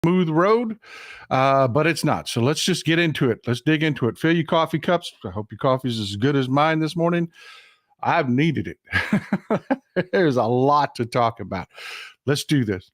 smooth road, but it's not. So let's just get into it. Let's dig into it. Fill your coffee cups. I hope your coffee is as good as mine this morning. I've needed it. There's a lot to talk about. Let's do this.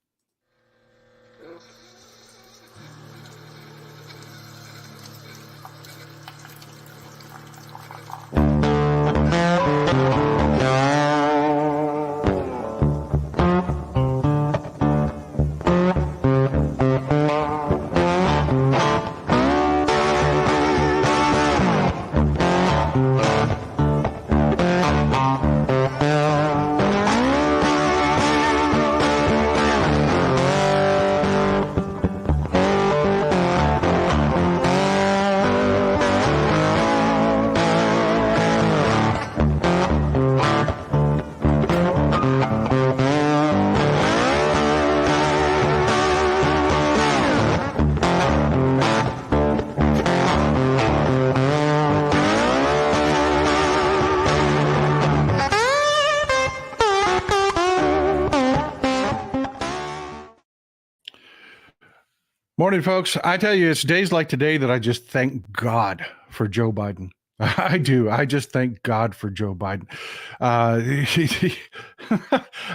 Morning, folks. I tell you, it's days like today that I just thank God for Joe Biden. I do. I just thank God for Joe Biden.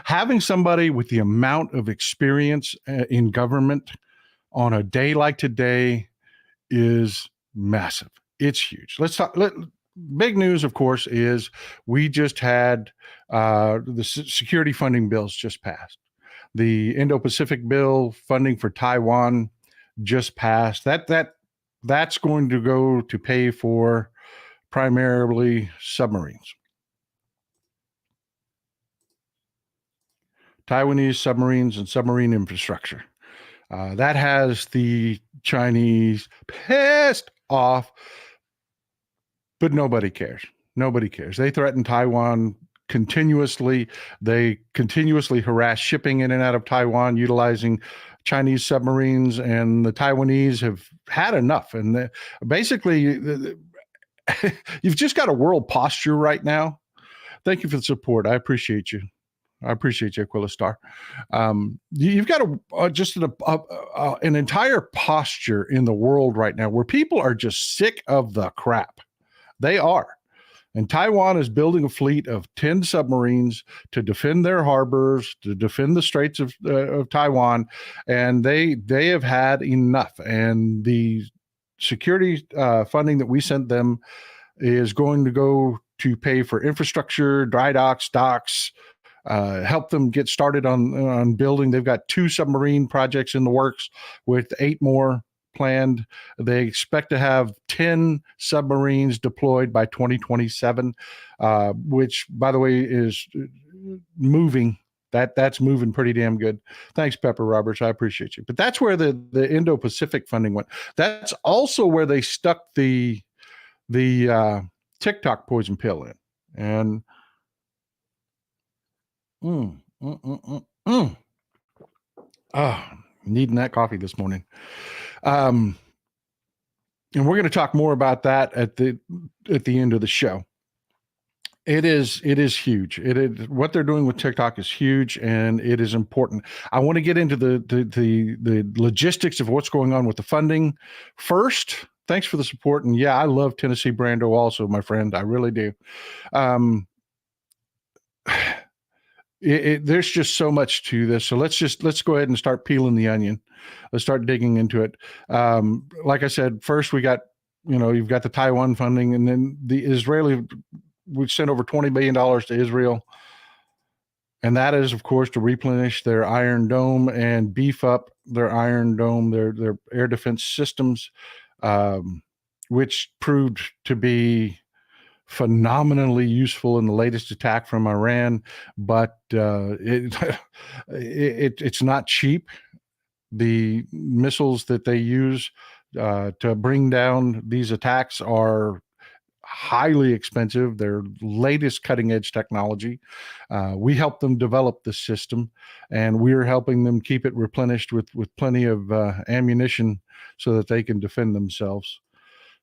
Having somebody with the amount of experience in government on a day like today is massive. It's huge. Let's talk. Big news, of course, is we just had the security funding bills just passed. The Indo-Pacific bill funding for Taiwan just passed. That's going to go to pay for primarily submarines. Taiwanese submarines and submarine infrastructure. That has the Chinese pissed off, but nobody cares. Nobody cares. They threaten Taiwan continuously. They continuously harass shipping in and out of Taiwan utilizing Chinese submarines, and the Taiwanese have had enough. And basically, you've just got a world posture right now. Thank you for the support. I appreciate you. I appreciate you, Aquila Star. You've got just an entire posture in the world right now where people are just sick of the crap. They are. And Taiwan is building a fleet of 10 submarines to defend their harbors, to defend the Straits of Taiwan, and they have had enough. And the security funding that we sent them is going to go to pay for infrastructure, dry docks, help them get started on building. They've got 2 submarine projects in the works with 8 more planned. They expect to have 10 submarines deployed by 2027, which, by the way, is moving. That's moving pretty damn good. Thanks, Pepper Roberts. I appreciate you. But that's where the Indo-Pacific funding went. That's also where they stuck the TikTok poison pill in. And needing that coffee this morning. And we're going to talk more about that at the end of the show. It is huge. It is, what they're doing with TikTok is huge, and it is important. I want to get into the logistics of what's going on with the funding first. Thanks for the support, and yeah, I love Tennessee Brando also, my friend. I really do. There's just so much to this. So let's go ahead and start peeling the onion. Let's start digging into it. Like I said, first you've got the Taiwan funding, and then the Israeli, we've sent over $20 billion to Israel. And that is, of course, to replenish their Iron Dome and beef up their Iron Dome, their air defense systems, which proved to be phenomenally useful in the latest attack from Iran, but it's not cheap. The missiles that they use to bring down these attacks are highly expensive. They're latest cutting edge technology. We help them develop the system, and we're helping them keep it replenished with plenty of ammunition so that they can defend themselves.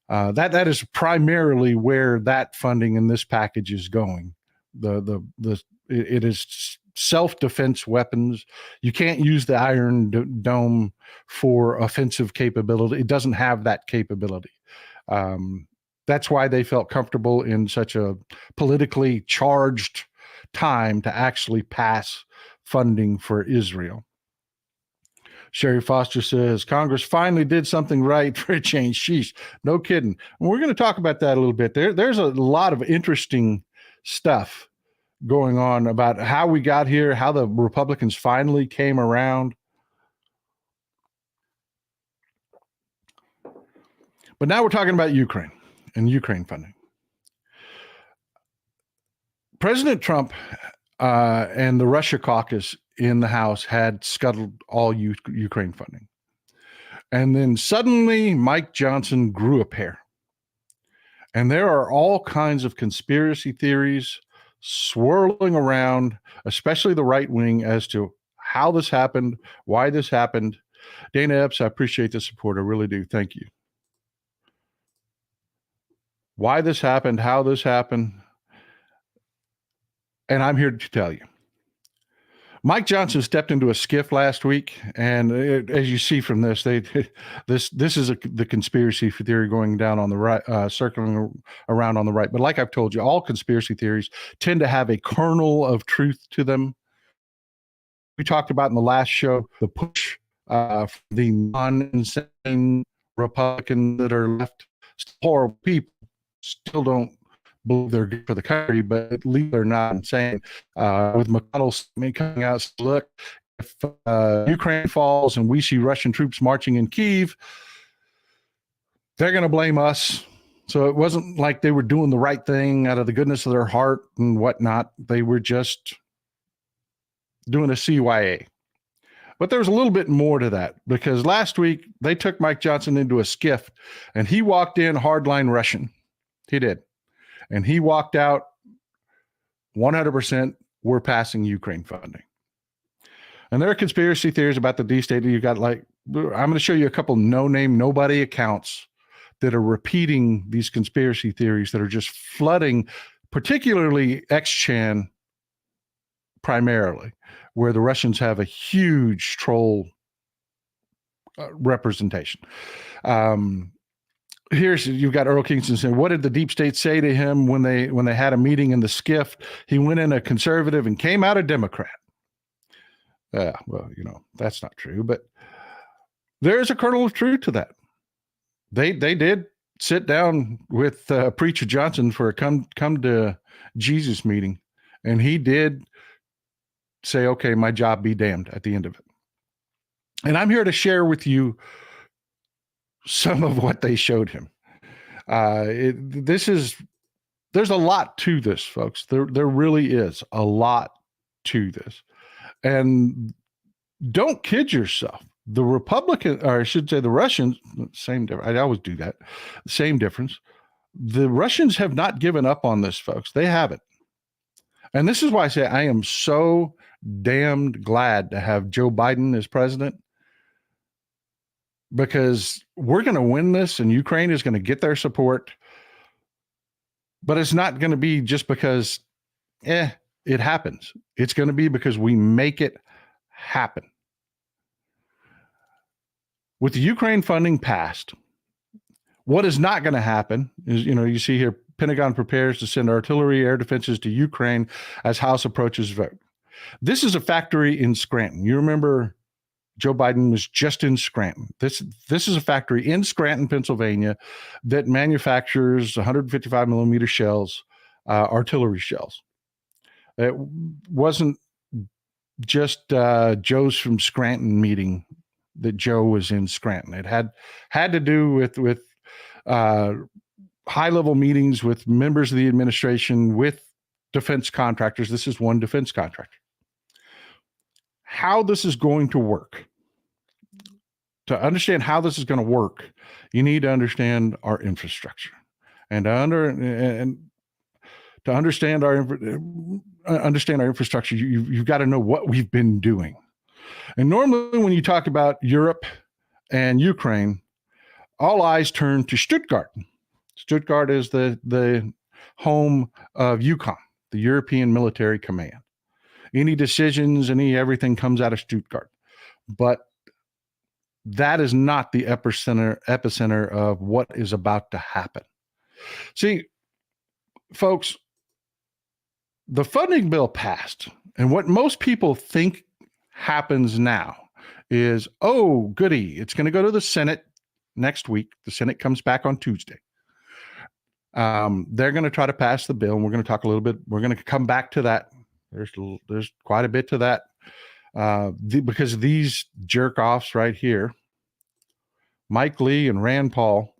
That is primarily where that funding in this package is going. It is self-defense weapons. You can't use the Iron Dome for offensive capability. It doesn't have that capability. That's why they felt comfortable in such a politically charged time to actually pass funding for Israel. Sherry Foster says, Congress finally did something right for a change. Sheesh, no kidding. And we're going to talk about that a little bit. There's a lot of interesting stuff going on about how we got here, how the Republicans finally came around. But now we're talking about Ukraine and Ukraine funding. President Trump and the Russia caucus in the House had scuttled all Ukraine funding. And then suddenly Mike Johnson grew a pair. And there are all kinds of conspiracy theories swirling around, especially the right wing, as to how this happened, why this happened. Dana Epps, I appreciate the support. I really do. Thank you. Why this happened, how this happened. And I'm here to tell you. Mike Johnson stepped into a skiff last week, and as you see from this, this is the conspiracy theory going down on the right, circling around on the right. But like I've told you, all conspiracy theories tend to have a kernel of truth to them. We talked about in the last show the push for the non-insane Republicans that are left, horrible people, still don't believe they're good for the country, but at least they're not insane. With McConnell coming out, look, if Ukraine falls and we see Russian troops marching in Kyiv, they're going to blame us. So it wasn't like they were doing the right thing out of the goodness of their heart and whatnot. They were just doing a CYA. But there's a little bit more to that, because last week they took Mike Johnson into a skiff and he walked in hardline Russian. He did. And he walked out 100%, we're passing Ukraine funding. And there are conspiracy theories about the D-state. You got I'm going to show you a couple no-name, nobody accounts that are repeating these conspiracy theories that are just flooding, particularly X-Chan primarily, where the Russians have a huge troll representation. You've got Earl Kingston saying, what did the deep state say to him when they had a meeting in the skiff? He went in a conservative and came out a Democrat. Well, that's not true, but there is a kernel of truth to that. They did sit down with Preacher Johnson for a come to Jesus meeting, and he did say, okay, my job be damned at the end of it. And I'm here to share with you some of what they showed him. There's a lot to this, folks. There really is a lot to this. And don't kid yourself. The Republican, or I should say the Russians, same difference. I always do that. Same difference. The Russians have not given up on this, folks. They haven't. And this is why I say I am so damned glad to have Joe Biden as president, because we're going to win this and Ukraine is going to get their support. But it's not going to be just because, it happens. It's going to be because we make it happen. With the Ukraine funding passed, what is not going to happen is, you see here, Pentagon prepares to send artillery air defenses to Ukraine as House approaches vote. This is a factory in Scranton. You remember Joe Biden was just in Scranton. This is a factory in Scranton, Pennsylvania, that manufactures 155 millimeter shells, artillery shells. It wasn't just Joe's from Scranton meeting that Joe was in Scranton. It had to do with high-level meetings with members of the administration, with defense contractors. This is one defense contractor. How this is going to work. To understand how this is going to work, you need to understand our infrastructure, and to understand our infrastructure, you've got to know what we've been doing. And normally, when you talk about Europe and Ukraine, all eyes turn to Stuttgart. Stuttgart is the home of EUCOM, the European Military Command. any decisions, everything comes out of Stuttgart. But that is not the epicenter of what is about to happen. See, folks, the funding bill passed, and what most people think happens now is, oh, goody, it's going to go to the Senate next week. The Senate comes back on Tuesday. They're going to try to pass the bill, and we're going to talk a little bit. We're going to come back to that. There's quite a bit to that because these jerk offs right here, Mike Lee and Rand Paul,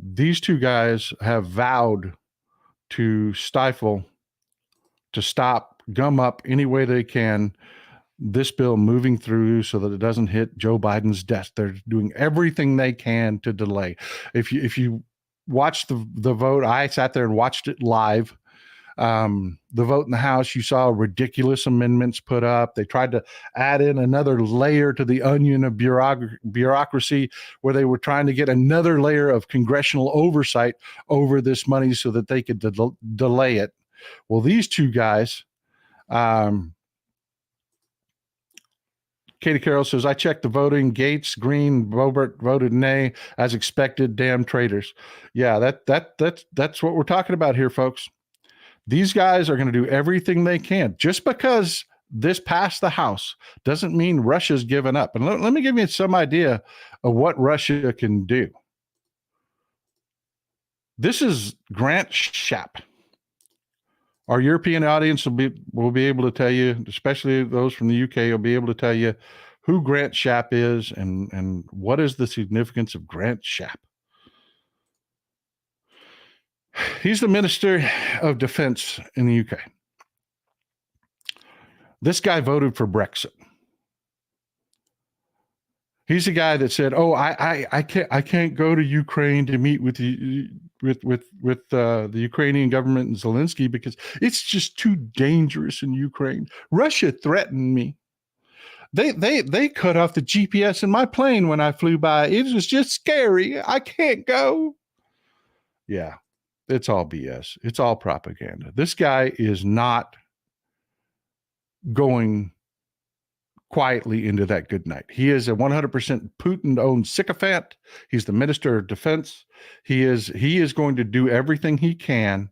these two guys have vowed to stifle, to stop, gum up any way they can this bill moving through so that it doesn't hit Joe Biden's desk. They're doing everything they can to delay. If you watch the vote, I sat there and watched it live. The vote in the House, you saw ridiculous amendments put up. They tried to add in another layer to the onion of bureaucracy, where they were trying to get another layer of congressional oversight over this money so that they could delay it. Well, these two guys, Katie Carroll says, I checked the voting. Gates, Green, Boebert voted nay, as expected. Damn traitors. Yeah, that's what we're talking about here, folks. These guys are going to do everything they can. Just because this passed the House doesn't mean Russia's given up. And let me give you some idea of what Russia can do. This is Grant Schaap. Our European audience will be able to tell you, especially those from the UK, will be able to tell you who Grant Schaap is and what is the significance of Grant Schaap. He's the Minister of Defense in the UK. This guy voted for Brexit. He's the guy that said, "Oh, I can't go to Ukraine to meet with the Ukrainian government and Zelensky because it's just too dangerous in Ukraine. Russia threatened me. They cut off the GPS in my plane when I flew by. It was just scary. I can't go." Yeah. It's all BS. It's all propaganda. This guy is not going quietly into that good night. He is a 100% Putin-owned sycophant. He's the Minister of Defense. He is going to do everything he can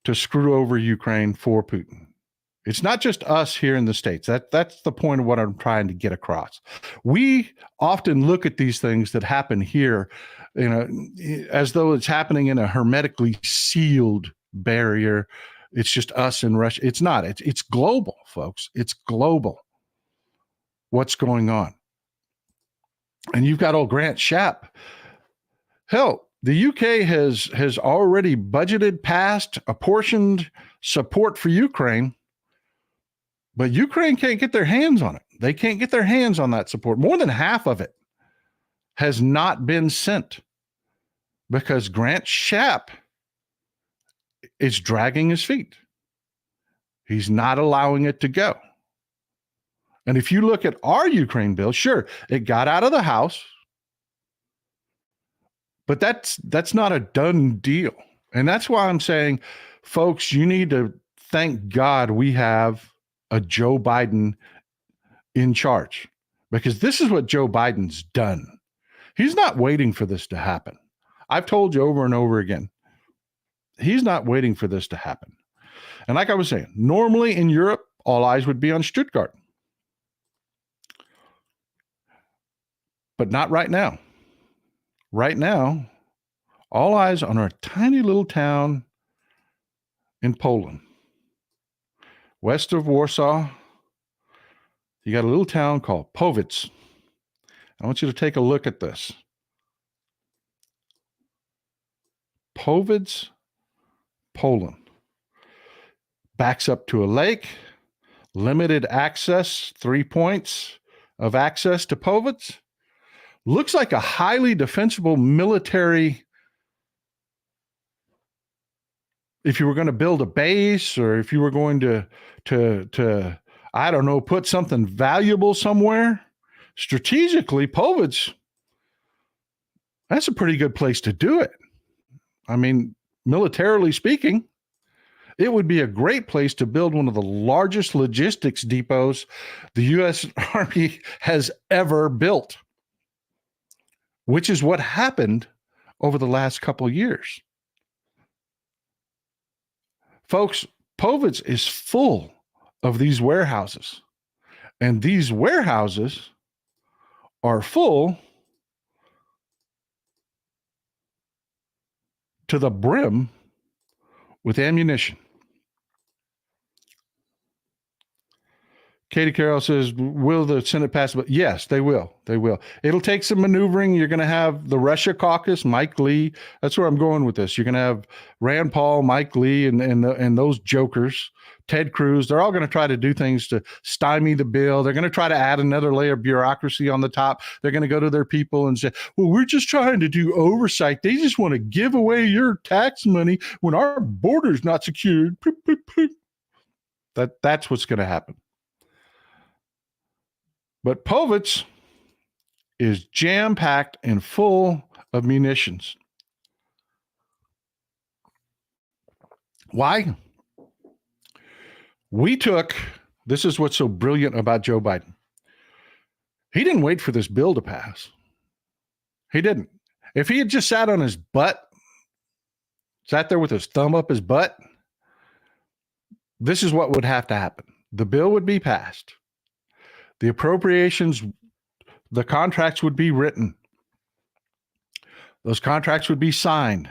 to screw over Ukraine for Putin. It's not just us here in the States. That's the point of what I'm trying to get across. We often look at these things that happen here, as though it's happening in a hermetically sealed barrier. It's just us and Russia. It's not. It's global, folks. It's global. What's going on? And you've got old Grant Schaap. Hell, the UK has already budgeted, passed, apportioned support for Ukraine. But Ukraine can't get their hands on it. They can't get their hands on that support. More than half of it has not been sent because Grant Schaap is dragging his feet. He's not allowing it to go. And if you look at our Ukraine bill, sure, it got out of the House, but that's not a done deal. And that's why I'm saying, folks, you need to thank God we have a Joe Biden in charge, because this is what Joe Biden's done. He's not waiting for this to happen. I've told you over and over again, he's not waiting for this to happen. And like I was saying, normally in Europe, all eyes would be on Stuttgart. But not right now. Right now, all eyes on our tiny little town in Poland. West of Warsaw, you got a little town called Powice. I want you to take a look at this. Powice, Poland. Backs up to a lake, limited access, 3 points of access to Powice. Looks like a highly defensible military. If you were going to build a base, or if you were going to I don't know, put something valuable somewhere, strategically, Powice, that's a pretty good place to do it. I mean, militarily speaking, It would be a great place to build one of the largest logistics depots the U.S. Army has ever built, which is what happened over the last couple of years. Folks, Povich is full of these warehouses, and these warehouses are full to the brim with ammunition. Katie Carroll says, will the Senate pass it? Yes, they will. They will. It'll take some maneuvering. You're going to have the Russia caucus, Mike Lee. That's where I'm going with this. You're going to have Rand Paul, Mike Lee, and those jokers, Ted Cruz. They're all going to try to do things to stymie the bill. They're going to try to add another layer of bureaucracy on the top. They're going to go to their people and say, well, we're just trying to do oversight. They just want to give away your tax money when our border's not secured. That's what's going to happen. But Povich is jam-packed and full of munitions. Why? This is what's so brilliant about Joe Biden. He didn't wait for this bill to pass. He didn't. If he had just sat on his butt, sat there with his thumb up his butt, this is what would have to happen. The bill would be passed. The appropriations, the contracts would be written. Those contracts would be signed.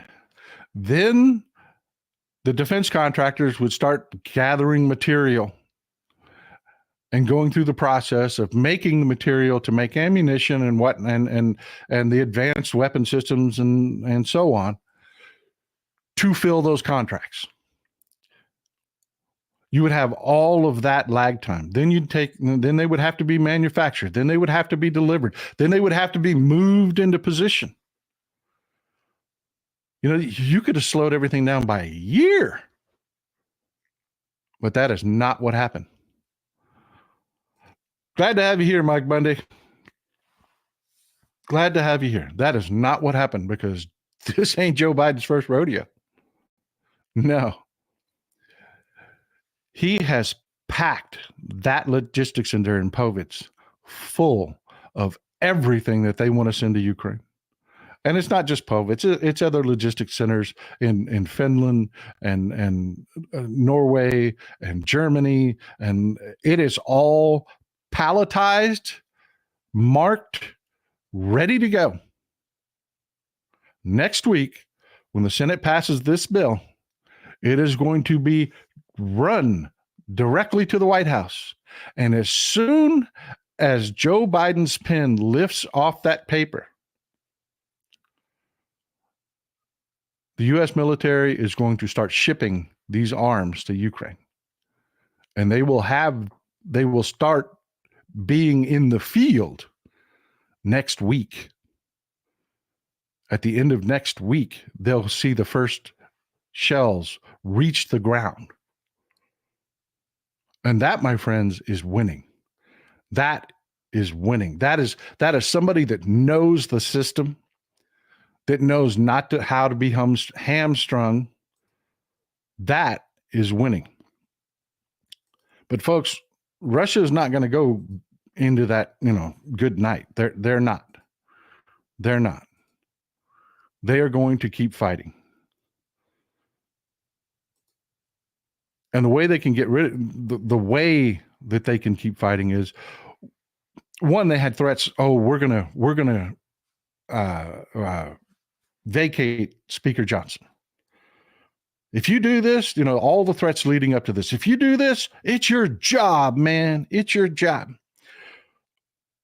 Then the defense contractors would start gathering material and going through the process of making the material to make ammunition and the advanced weapon systems and so on to fill those contracts. You would have all of that lag time. Then they would have to be manufactured. Then they would have to be delivered. Then they would have to be moved into position. You know, you could have slowed everything down by a year. But that is not what happened. Glad to have you here, Mike Bundy. Glad to have you here. That is not what happened, because this ain't Joe Biden's first rodeo. No. He has packed that logistics center in Povich full of everything that they want to send to Ukraine. And it's not just Povich, it's other logistics centers in Finland and Norway and Germany. And it is all palletized, marked, ready to go. Next week, when the Senate passes this bill, it is going to be run directly to the White House. And as soon as Joe Biden's pen lifts off that paper, the U.S. military is going to start shipping these arms to Ukraine. And they will start being in the field next week. At the end of next week, they'll see the first shells reach the ground. And that, my friends, is winning. That is winning. That is somebody that knows the system, that knows how to be hamstrung. That is winning. But folks, Russia is not going to go into that, good night. They're not. They're not. They are going to keep fighting. And the way they can get rid of the way that they can keep fighting is, one, they had threats. Oh, we're gonna vacate Speaker Johnson. If you do this, all the threats leading up to this. If you do this, it's your job, man. It's your job.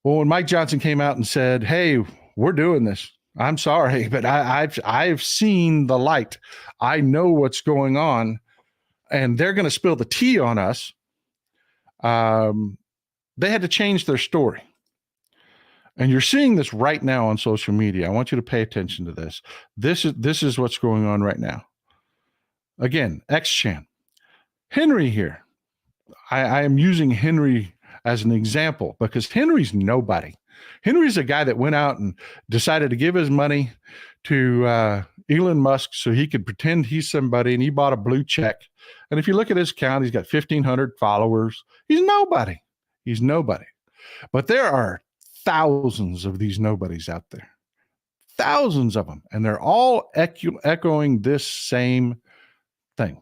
Well, when Mike Johnson came out and said, "Hey, we're doing this," I'm sorry, but I've seen the light. I know what's going on. And they're going to spill the tea on us. They had to change their story. And you're seeing this right now on social media. I want you to pay attention to this. This is what's going on right now. Again, X-Chan. Henry here. I am using Henry as an example because Henry's nobody. Henry's a guy that went out and decided to give his money Elon Musk so he could pretend he's somebody, and he bought a blue check. And if you look at his account, he's got 1,500 followers. He's nobody. He's nobody. But there are thousands of these nobodies out there, thousands of them, and they're all echoing this same thing.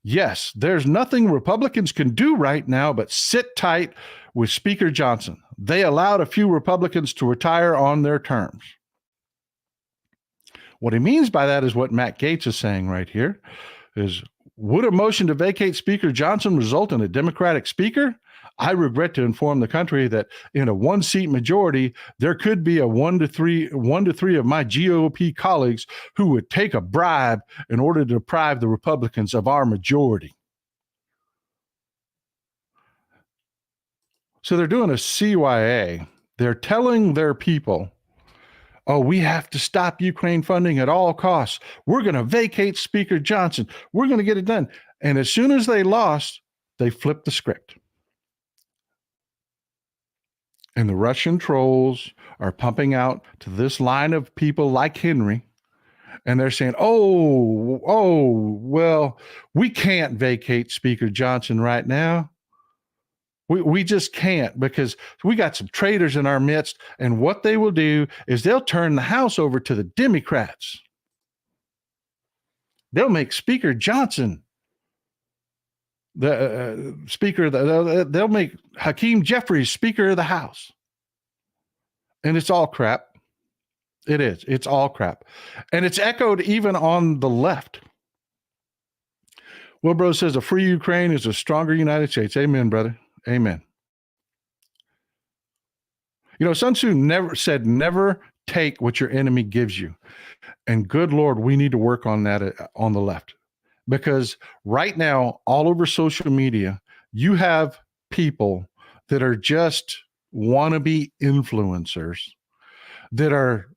Yes, there's nothing Republicans can do right now but sit tight with Speaker Johnson. They allowed a few Republicans to retire on their terms. What he means by that is what Matt Gaetz is saying right here is, would a motion to vacate Speaker Johnson result in a Democratic speaker? I regret to inform the country that in a one-seat majority, there could be a one to three of my GOP colleagues who would take a bribe in order to deprive the Republicans of our majority. So they're doing a CYA. They're telling their people, oh, we have to stop Ukraine funding at all costs. We're going to vacate Speaker Johnson. We're going to get it done. And as soon as they lost, they flipped the script. And the Russian trolls are pumping out to this line of people like Henry, and they're saying, well, we can't vacate Speaker Johnson right now. We just can't, because we got some traitors in our midst, and what they will do is they'll turn the House over to the Democrats. They'll make Speaker Johnson the Speaker. They'll make Hakeem Jeffries Speaker of the House. And it's all crap. It is. It's all crap. And it's echoed even on the left. Wilbro says a free Ukraine is a stronger United States. Amen, brother. Amen. You know, Sun Tzu never take what your enemy gives you. And good Lord, we need to work on that on the left. Because right now, all over social media, you have people that are just wannabe influencers that are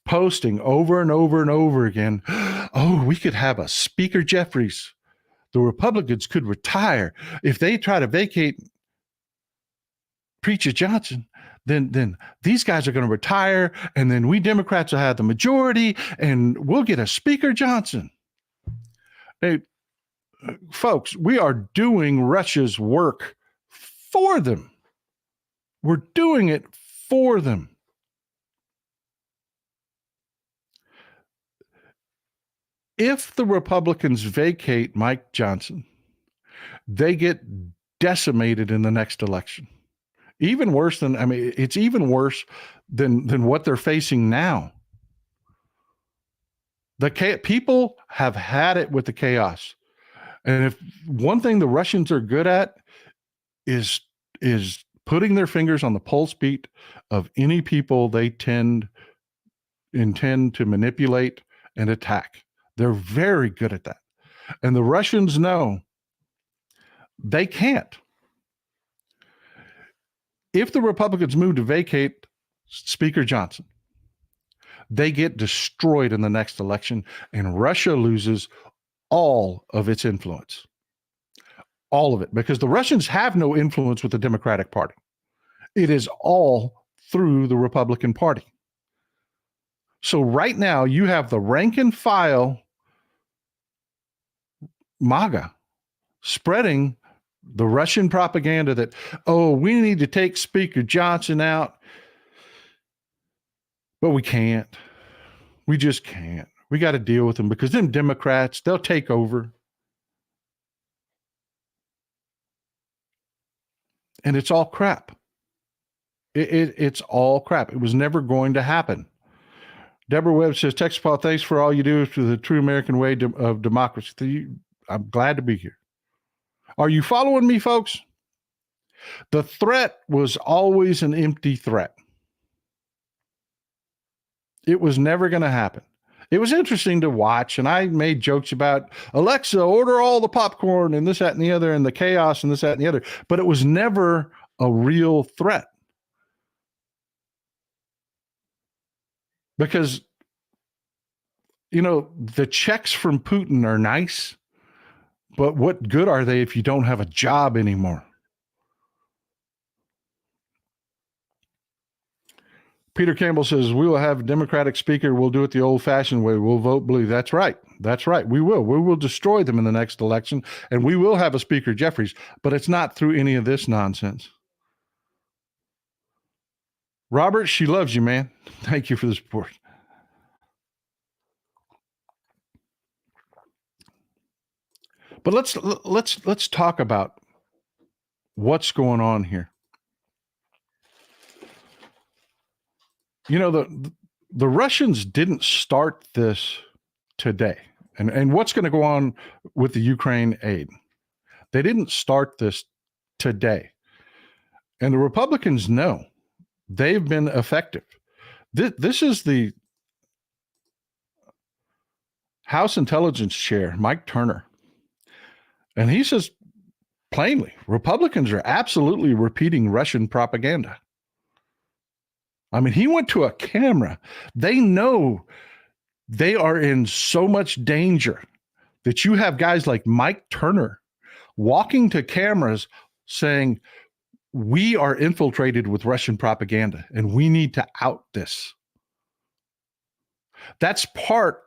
posting over and over and over again, oh, we could have a Speaker Jeffries. The Republicans could retire. If they try to vacate Preacher Johnson, then these guys are going to retire, and then we Democrats will have the majority, and we'll get a Speaker Johnson. Hey, folks, we are doing Russia's work for them. We're doing it for them. If the Republicans vacate Mike Johnson, they get decimated in the next election. Even worse than, it's even worse than what they're facing now. People have had it with the chaos. And if one thing the Russians are good at is putting their fingers on the pulse beat of any people they intend to manipulate and attack. They're very good at that. And the Russians know they can't. If the Republicans move to vacate Speaker Johnson, they get destroyed in the next election, and Russia loses all of its influence. All of it, because the Russians have no influence with the Democratic Party. It is all through the Republican Party. So right now, you have the rank and file MAGA spreading the Russian propaganda that, oh, we need to take Speaker Johnson out, but we can't. We just can't. We got to deal with them because them Democrats, they'll take over. And it's all crap. It's all crap. It was never going to happen. Deborah Webb says, Texas Paul, thanks for all you do for the true American way of democracy. I'm glad to be here. Are you following me, folks? The threat was always an empty threat. It was never going to happen. It was interesting to watch, and I made jokes about, Alexa, order all the popcorn and this, that, and the other, and the chaos and this, that, and the other. But it was never a real threat. Because, you know, the checks from Putin are nice, but what good are they if you don't have a job anymore? Peter Campbell says, we will have a Democratic speaker. We'll do it the old-fashioned way. We'll vote blue. That's right. That's right. We will. We will destroy them in the next election, and we will have a Speaker Jeffries, but it's not through any of this nonsense. Robert, she loves you, man. Thank you for the support. But let's talk about what's going on here. You know, the Russians didn't start this today. And what's going to go on with the Ukraine aid? They didn't start this today. And the Republicans know they've been effective. This is the House Intelligence Chair, Mike Turner. And he says plainly, Republicans are absolutely repeating Russian propaganda. I mean, he went to a camera. They know they are in so much danger that you have guys like Mike Turner walking to cameras saying, we are infiltrated with Russian propaganda and we need to out this. That's part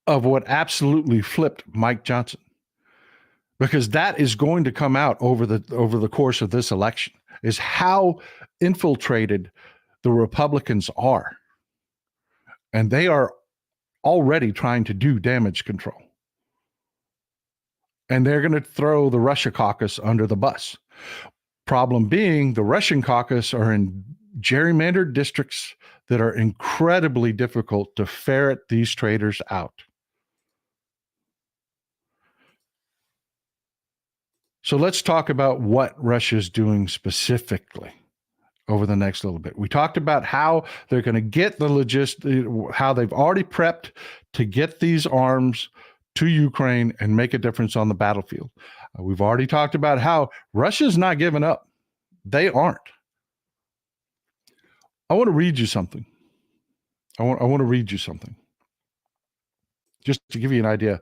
of what absolutely flipped Mike Johnson, because that is going to come out over the course of this election, is how infiltrated the Republicans are. And they are already trying to do damage control. And they're going to throw the Russia caucus under the bus. Problem being, the Russian caucus are in gerrymandered districts that are incredibly difficult to ferret these traitors out. So let's talk about what Russia's doing specifically over the next little bit. We talked about how they're going to get the how they've already prepped to get these arms to Ukraine and make a difference on the battlefield. We've already talked about how Russia's not giving up. They aren't. I want to read you something. I want to read you something just to give you an idea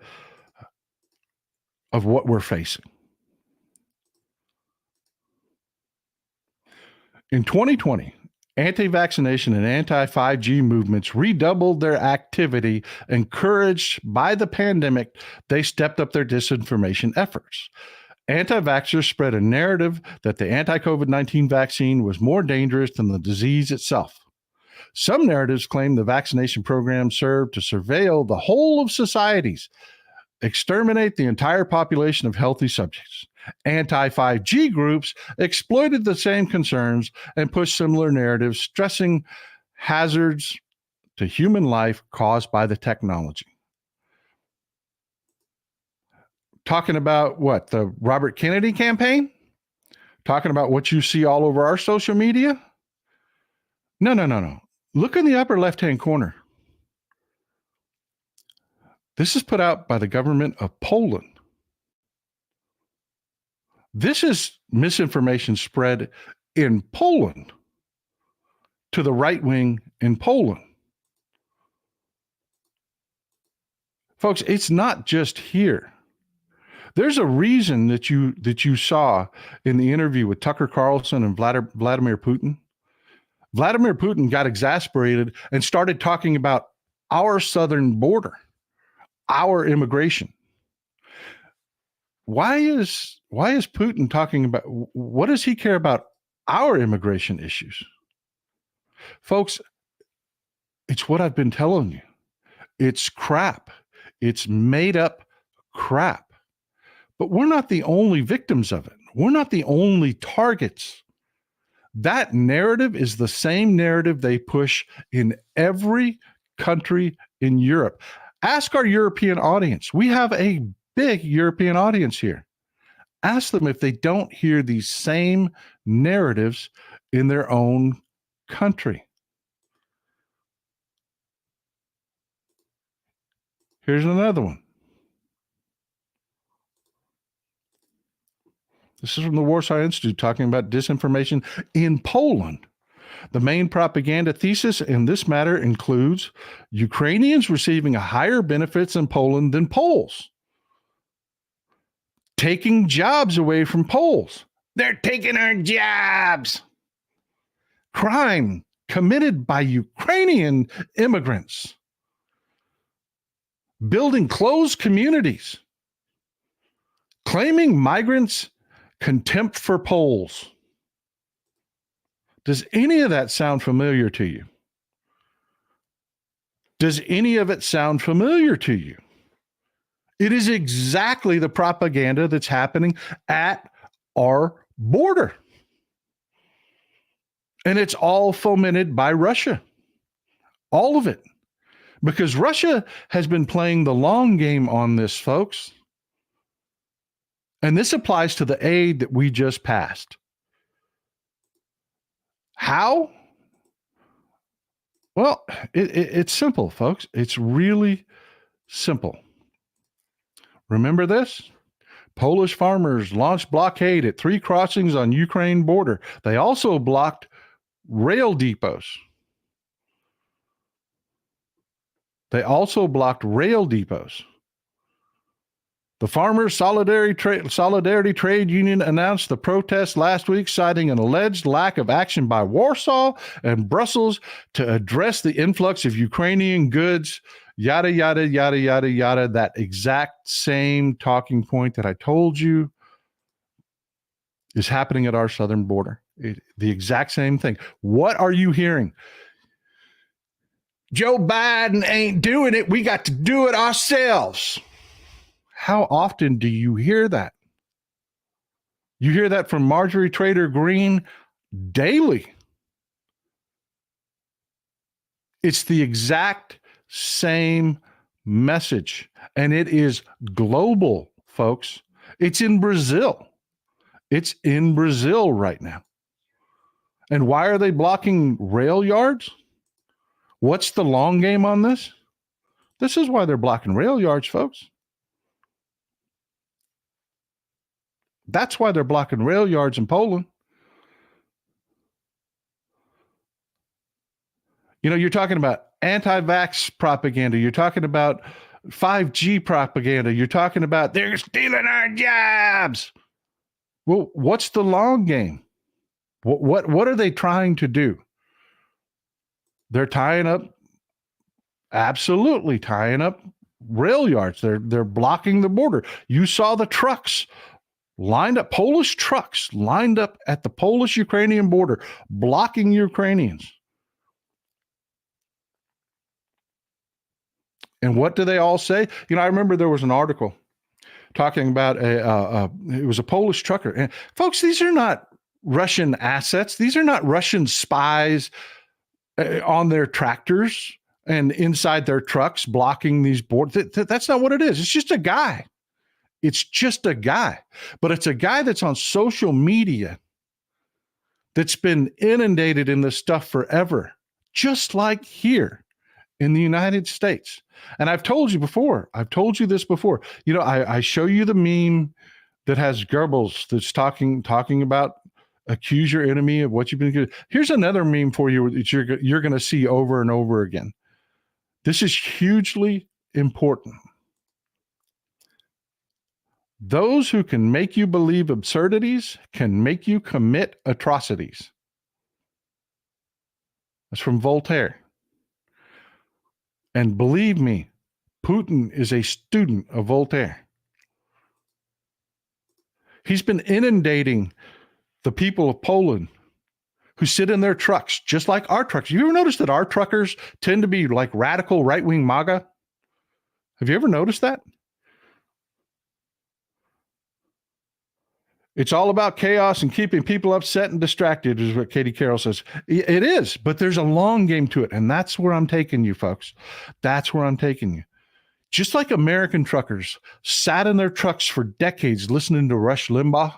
of what we're facing. In 2020, anti-vaccination and anti-5G movements redoubled their activity. Encouraged by the pandemic, they stepped up their disinformation efforts. Anti-vaxxers spread a narrative that the anti-COVID-19 vaccine was more dangerous than the disease itself. Some narratives claim the vaccination program served to surveil the whole of societies, exterminate the entire population of healthy subjects. Anti-5G groups exploited the same concerns and pushed similar narratives, stressing hazards to human life caused by the technology. Talking about what? The Robert Kennedy campaign? Talking about what you see all over our social media? No. Look in the upper left-hand corner. This is put out by the government of Poland. This is misinformation spread in Poland to the right wing in Poland. Folks, it's not just here. There's a reason that you saw in the interview with Tucker Carlson and Vladimir Putin. Vladimir Putin got exasperated and started talking about our southern border, our immigration. Why is Putin talking about, what does he care about our immigration issues? Folks, it's what I've been telling you. It's crap. It's made up crap. But we're not the only victims of it. We're not the only targets. That narrative is the same narrative they push in every country in Europe. Ask our European audience. We have a big European audience here. Ask them if they don't hear these same narratives in their own country. Here's another one. This is from the Warsaw Institute talking about disinformation in Poland. The main propaganda thesis in this matter includes Ukrainians receiving higher benefits in Poland than Poles, taking jobs away from Poles. They're taking our jobs. Crime committed by Ukrainian immigrants, building closed communities, claiming migrants' contempt for Poles. Does any of that sound familiar to you? Does any of it sound familiar to you? It is exactly the propaganda that's happening at our border. And it's all fomented by Russia. All of it. Because Russia has been playing the long game on this, folks. And this applies to the aid that we just passed. How? Well, it's simple, folks. It's really simple. Remember this? Polish farmers launched blockade at 3 crossings on Ukraine border. They also blocked rail depots. The Farmers Solidarity Trade Union announced the protest last week, citing an alleged lack of action by Warsaw and Brussels to address the influx of Ukrainian goods, yada, yada, yada, yada, yada. That exact same talking point that I told you is happening at our southern border. The exact same thing. What are you hearing? Joe Biden ain't doing it. We got to do it ourselves. How often do you hear that? You hear that from Marjorie Taylor Greene daily. It's the exact same message, and it is global, folks. It's in Brazil. It's in Brazil right now. And why are they blocking rail yards? What's the long game on this? This is why they're blocking rail yards, folks. That's why they're blocking rail yards in Poland. You know, you're talking about anti-vax propaganda. You're talking about 5G propaganda. You're talking about they're stealing our jobs. Well, what's the long game? What are they trying to do? They're absolutely tying up rail yards. They're blocking the border. You saw the trucks lined up, Polish trucks lined up at the Polish-Ukrainian border, blocking Ukrainians. And what do they all say? You know, I remember there was an article talking about it was a Polish trucker. And folks, these are not Russian assets. These are not Russian spies on their tractors and inside their trucks blocking these borders. That's not what it is. It's just a guy. It's just a guy. But it's a guy that's on social media that's been inundated in this stuff forever, just like here in the United States. And I've told you this before. You know, I show you the meme that has Goebbels that's talking about accuse your enemy of what you've been accused. Here's another meme for you that you're going to see over and over again. This is hugely important. Those who can make you believe absurdities can make you commit atrocities. That's from Voltaire. And believe me, Putin is a student of Voltaire. He's been inundating the people of Poland who sit in their trucks, just like our trucks. You ever noticed that our truckers tend to be like radical right-wing MAGA? Have you ever noticed that? It's all about chaos and keeping people upset and distracted, is what Katie Carroll says. It is, but there's a long game to it, and that's where I'm taking you, folks. That's where I'm taking you. Just like American truckers sat in their trucks for decades listening to Rush Limbaugh,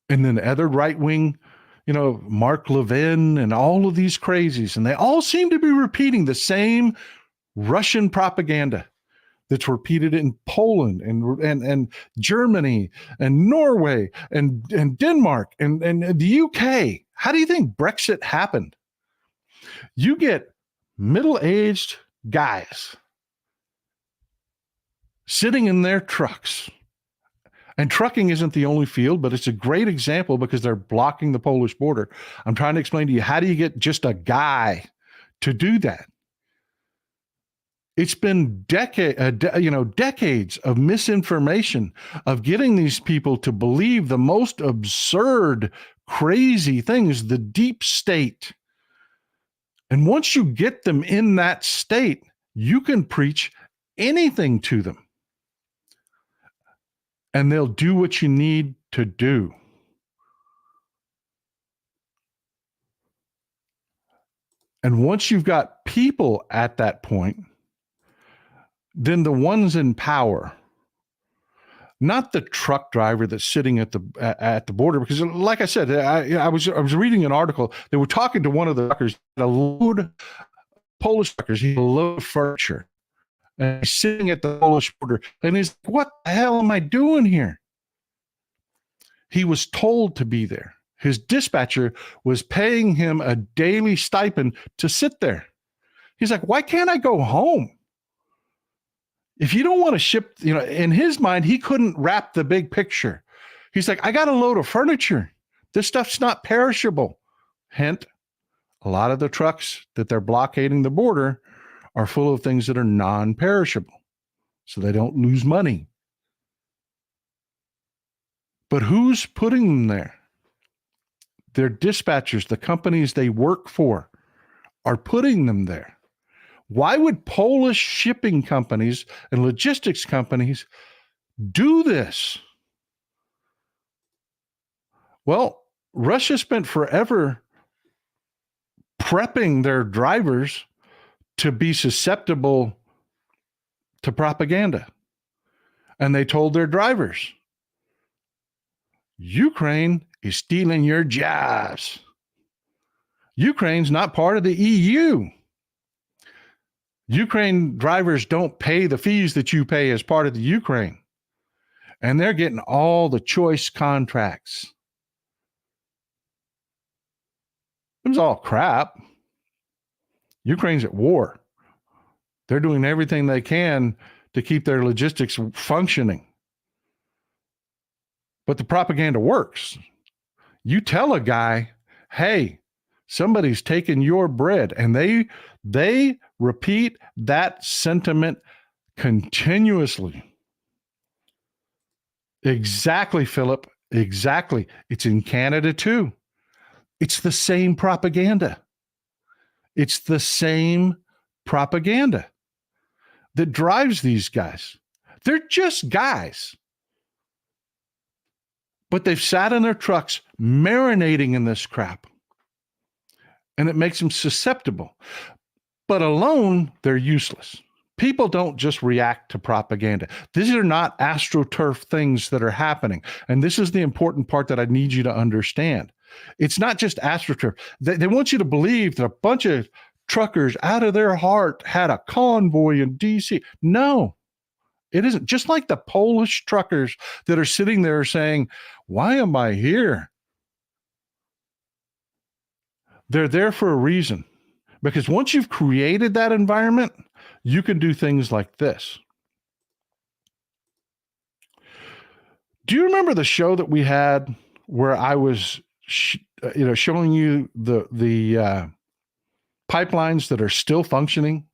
and then other right-wing, Mark Levin and all of these crazies, and they all seem to be repeating the same Russian propaganda that's repeated in Poland and Germany and Norway and Denmark and the UK. How do you think Brexit happened? You get middle-aged guys sitting in their trucks And trucking isn't the only field, but it's a great example because they're blocking the Polish border. I'm trying to explain to you, how do you get just a guy to do that? It's been decades of misinformation, of getting these people to believe the most absurd, crazy things, the deep state. And once you get them in that state, you can preach anything to them. And they'll do what you need to do. And once you've got people at that point, then the ones in power, not the truck driver that's sitting at the border, because like I said, I was reading an article. They were talking to one of the truckers, a load Polish truckers, he had a load of furniture, and he's sitting at the Polish border, and he's like, what the hell am I doing here? He was told to be there. His dispatcher was paying him a daily stipend to sit there. He's like, why can't I go home? If you don't want to ship, in his mind, he couldn't wrap the big picture. He's like, I got a load of furniture. This stuff's not perishable. Hint, a lot of the trucks that they're blockading the border are full of things that are non-perishable, so they don't lose money. But who's putting them there? Their dispatchers, the companies they work for, are putting them there. Why would Polish shipping companies and logistics companies do this? Well, Russia spent forever prepping their drivers to be susceptible to propaganda. And they told their drivers, Ukraine is stealing your jobs. Ukraine's not part of the EU. Ukraine drivers don't pay the fees that you pay as part of the Ukraine. And they're getting all the choice contracts. It was all crap. Ukraine's at war. They're doing everything they can to keep their logistics functioning. But the propaganda works. You tell a guy, hey, somebody's taking your bread, and they repeat that sentiment continuously. Exactly, Philip. Exactly. It's in Canada too. It's the same propaganda. It's the same propaganda that drives these guys. They're just guys. But they've sat in their trucks marinating in this crap. And it makes them susceptible. But alone, they're useless. People don't just react to propaganda. These are not astroturf things that are happening. And this is the important part that I need you to understand. It's not just astroturf. They want you to believe that a bunch of truckers out of their heart had a convoy in D.C. No, it isn't. Just like the Polish truckers that are sitting there saying, why am I here? They're there for a reason. Because once you've created that environment, you can do things like this. Do you remember the show that we had where I was showing you the pipelines that are still functioning?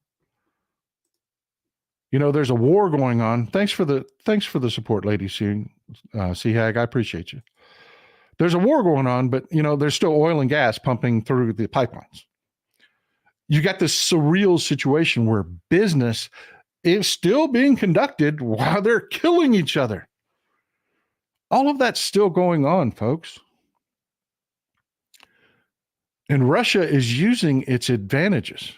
There's a war going on. Thanks for the support, Lady Hag. I appreciate you. There's a war going on, but there's still oil and gas pumping through the pipelines. You got this surreal situation where business is still being conducted while they're killing each other. All of that's still going on, folks. And Russia is using its advantages.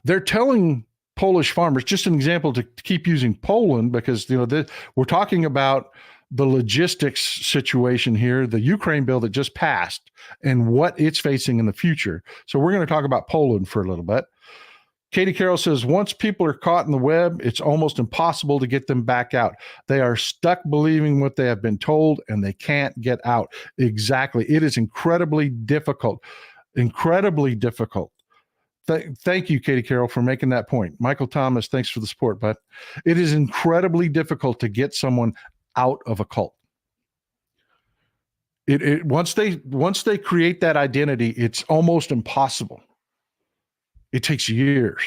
They're telling Polish farmers, just an example to keep using Poland, because we're talking about the logistics situation here, the Ukraine bill that just passed, and what it's facing in the future. So we're going to talk about Poland for a little bit. Katie Carroll says, once people are caught in the web, it's almost impossible to get them back out. They are stuck believing what they have been told, and they can't get out. Exactly. It is incredibly difficult. Incredibly difficult. Thank you, Katie Carroll, for making that point. Michael Thomas, thanks for the support, but it is incredibly difficult to get someone out of a cult. Once they create that identity, it's almost impossible. It takes years.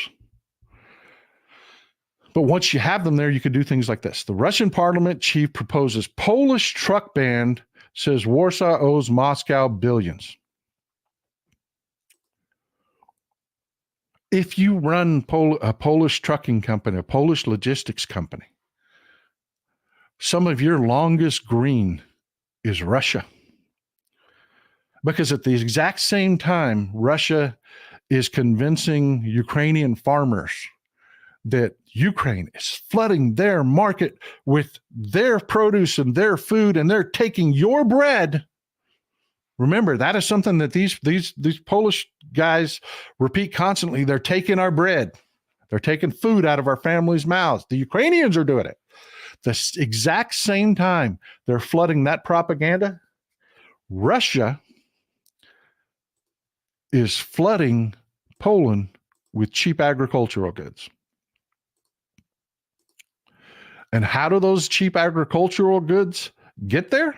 But once you have them there, you can do things like this. The Russian parliament chief proposes Polish truck ban, says Warsaw owes Moscow billions. If you run a Polish trucking company, a Polish logistics company, some of your longest green is Russia. Because at the exact same time, Russia is convincing Ukrainian farmers that Ukraine is flooding their market with their produce and their food, and they're taking your bread. Remember, that is something that these Polish guys repeat constantly. They're taking our bread. They're taking food out of our families' mouths. The Ukrainians are doing it. The exact same time they're flooding that propaganda, Russia is flooding Poland with cheap agricultural goods. And how do those cheap agricultural goods get there?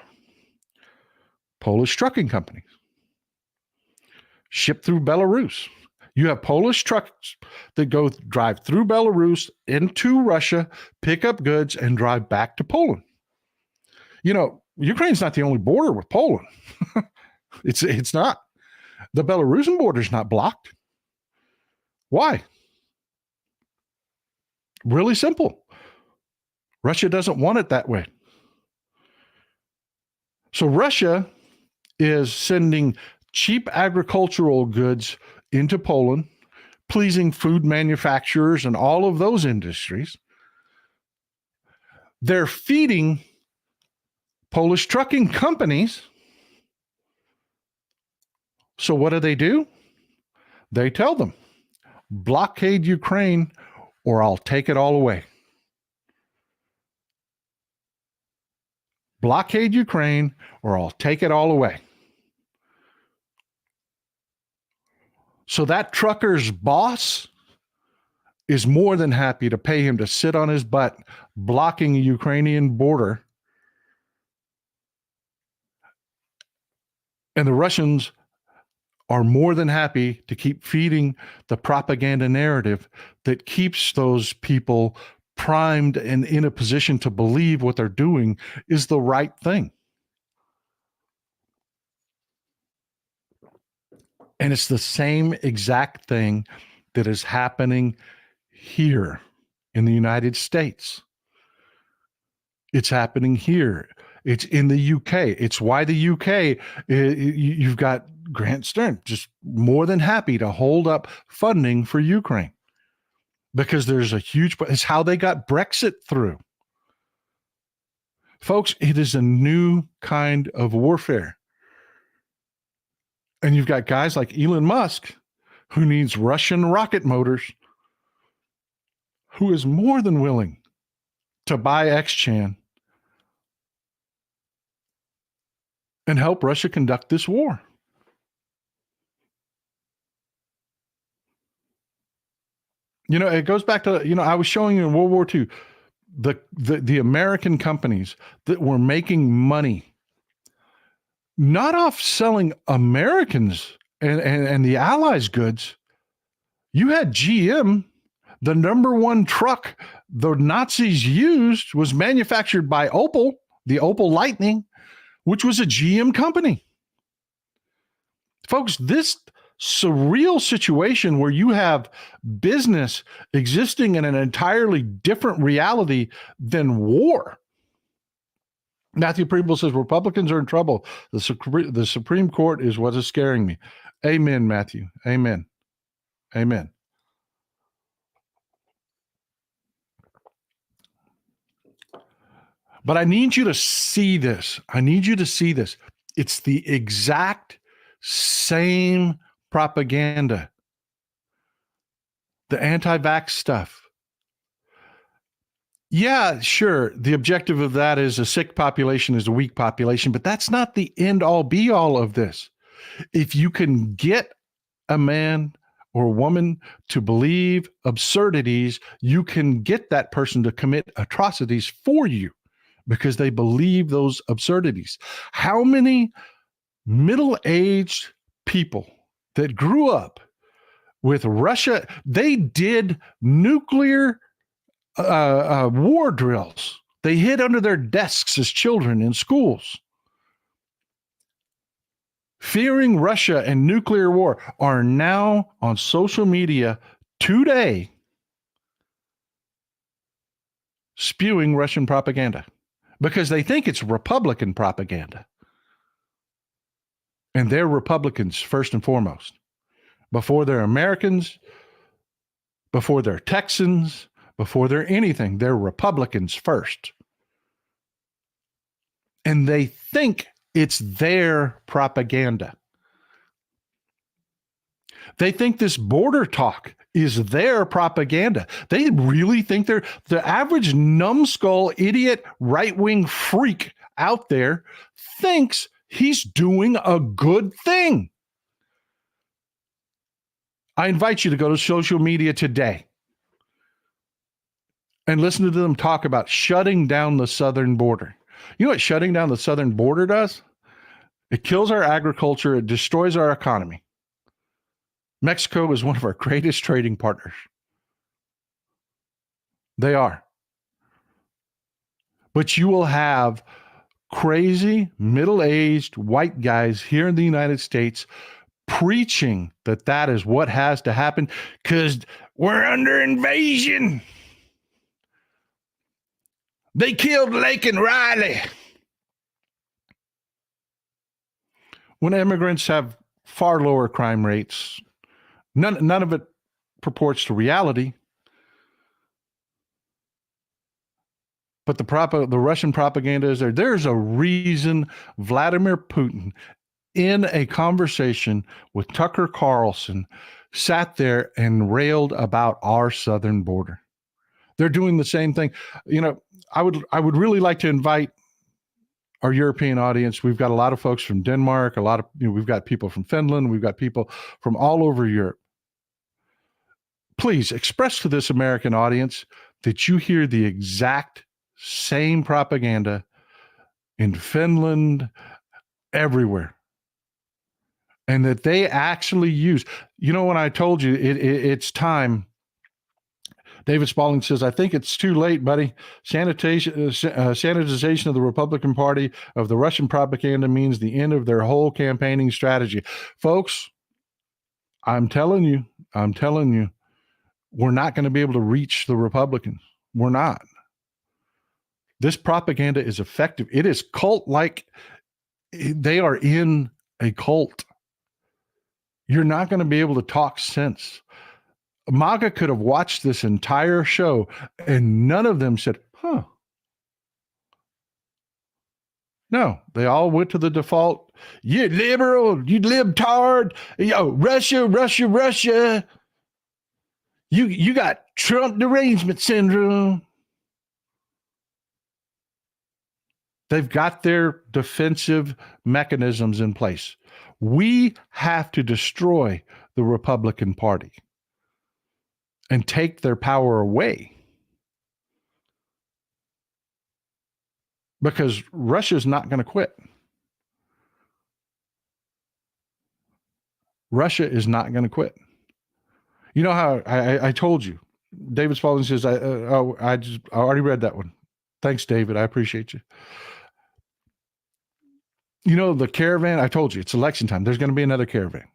Polish trucking companies. Shipped through Belarus. You have Polish trucks that drive through Belarus into Russia, pick up goods, and drive back to Poland. You know, Ukraine's not the only border with Poland. It's not. The Belarusian border is not blocked. Why? Really simple. Russia doesn't want it that way. So Russia is sending cheap agricultural goods into Poland, pleasing food manufacturers and all of those industries. They're feeding Polish trucking companies. So what do? They tell them, blockade Ukraine or I'll take it all away. Blockade Ukraine or I'll take it all away. So that trucker's boss is more than happy to pay him to sit on his butt blocking a Ukrainian border. And the Russians are more than happy to keep feeding the propaganda narrative that keeps those people primed and in a position to believe what they're doing is the right thing. And it's the same exact thing that is happening here in the United States. It's happening here. It's in the UK. It's why the UK, you've got Grant Stern just more than happy to hold up funding for Ukraine. Because there's a huge, it's how they got Brexit through. Folks, it is a new kind of warfare. And you've got guys like Elon Musk, who needs Russian rocket motors, who is more than willing to buy X-Chan and help Russia conduct this war. You know, it goes back to, I was showing you in World War II, the American companies that were making money, not off selling Americans and the Allies goods. You had GM, the number one truck the Nazis used was manufactured by Opel, the Opel Lightning, which was a GM company. Folks, this surreal situation where you have business existing in an entirely different reality than war. Matthew Preble says Republicans are in trouble. The Supreme Court is what is scaring me. Amen, Matthew. Amen. Amen. But I need you to see this. I need you to see this. It's the exact same propaganda. The anti-vax stuff. Yeah, sure. The objective of that is a sick population is a weak population, but that's not the end all be all of this. If you can get a man or a woman to believe absurdities, you can get that person to commit atrocities for you. because they believe those absurdities. How many middle-aged people that grew up with Russia, they did nuclear war drills. They hid under their desks as children in schools. Fearing Russia and nuclear war are now on social media today spewing Russian propaganda because they think it's Republican propaganda. And they're Republicans first and foremost. Before they're Americans, before they're Texans, before they're anything, they're Republicans first. And they think it's their propaganda. They think this border talk is their propaganda. They really think they're the average numbskull, idiot, right-wing freak out there thinks he's doing a good thing. I invite you to go to social media today and listen to them talk about shutting down the southern border. You know what shutting down the southern border does? It kills our agriculture. It destroys our economy. Mexico is one of our greatest trading partners. They are. But you will have crazy, middle-aged white guys here in the United States preaching that that is what has to happen because we're under invasion. They killed Lake and Riley. When immigrants have far lower crime rates, none of it purports to reality. But the Russian propaganda is there. There's a reason Vladimir Putin, in a conversation with Tucker Carlson, sat there and railed about our southern border. They're doing the same thing. You know, I would really like to invite our European audience. We've got a lot of folks from Denmark, we've got people from Finland, we've got people from all over Europe. Please express to this American audience that you hear the exact same propaganda in Finland, everywhere. And that they actually use, when I told you it's time, David Spaulding says, I think it's too late, buddy. Sanitization of the Republican Party of the Russian propaganda means the end of their whole campaigning strategy. Folks, I'm telling you, we're not going to be able to reach the Republicans. We're not. This propaganda is effective. It is cult-like. They are in a cult. You're not going to be able to talk sense. MAGA could have watched this entire show and none of them said, huh. No, they all went to the default. You liberal, you libtard, Russia. You got Trump derangement syndrome. They've got their defensive mechanisms in place. We have to destroy the Republican Party and take their power away. Because Russia's not going to quit. Russia is not going to quit. You know how I told you, David Spaulding says, I already read that one. Thanks, David. I appreciate you. You know, the caravan, I told you, it's election time. There's going to be another caravan.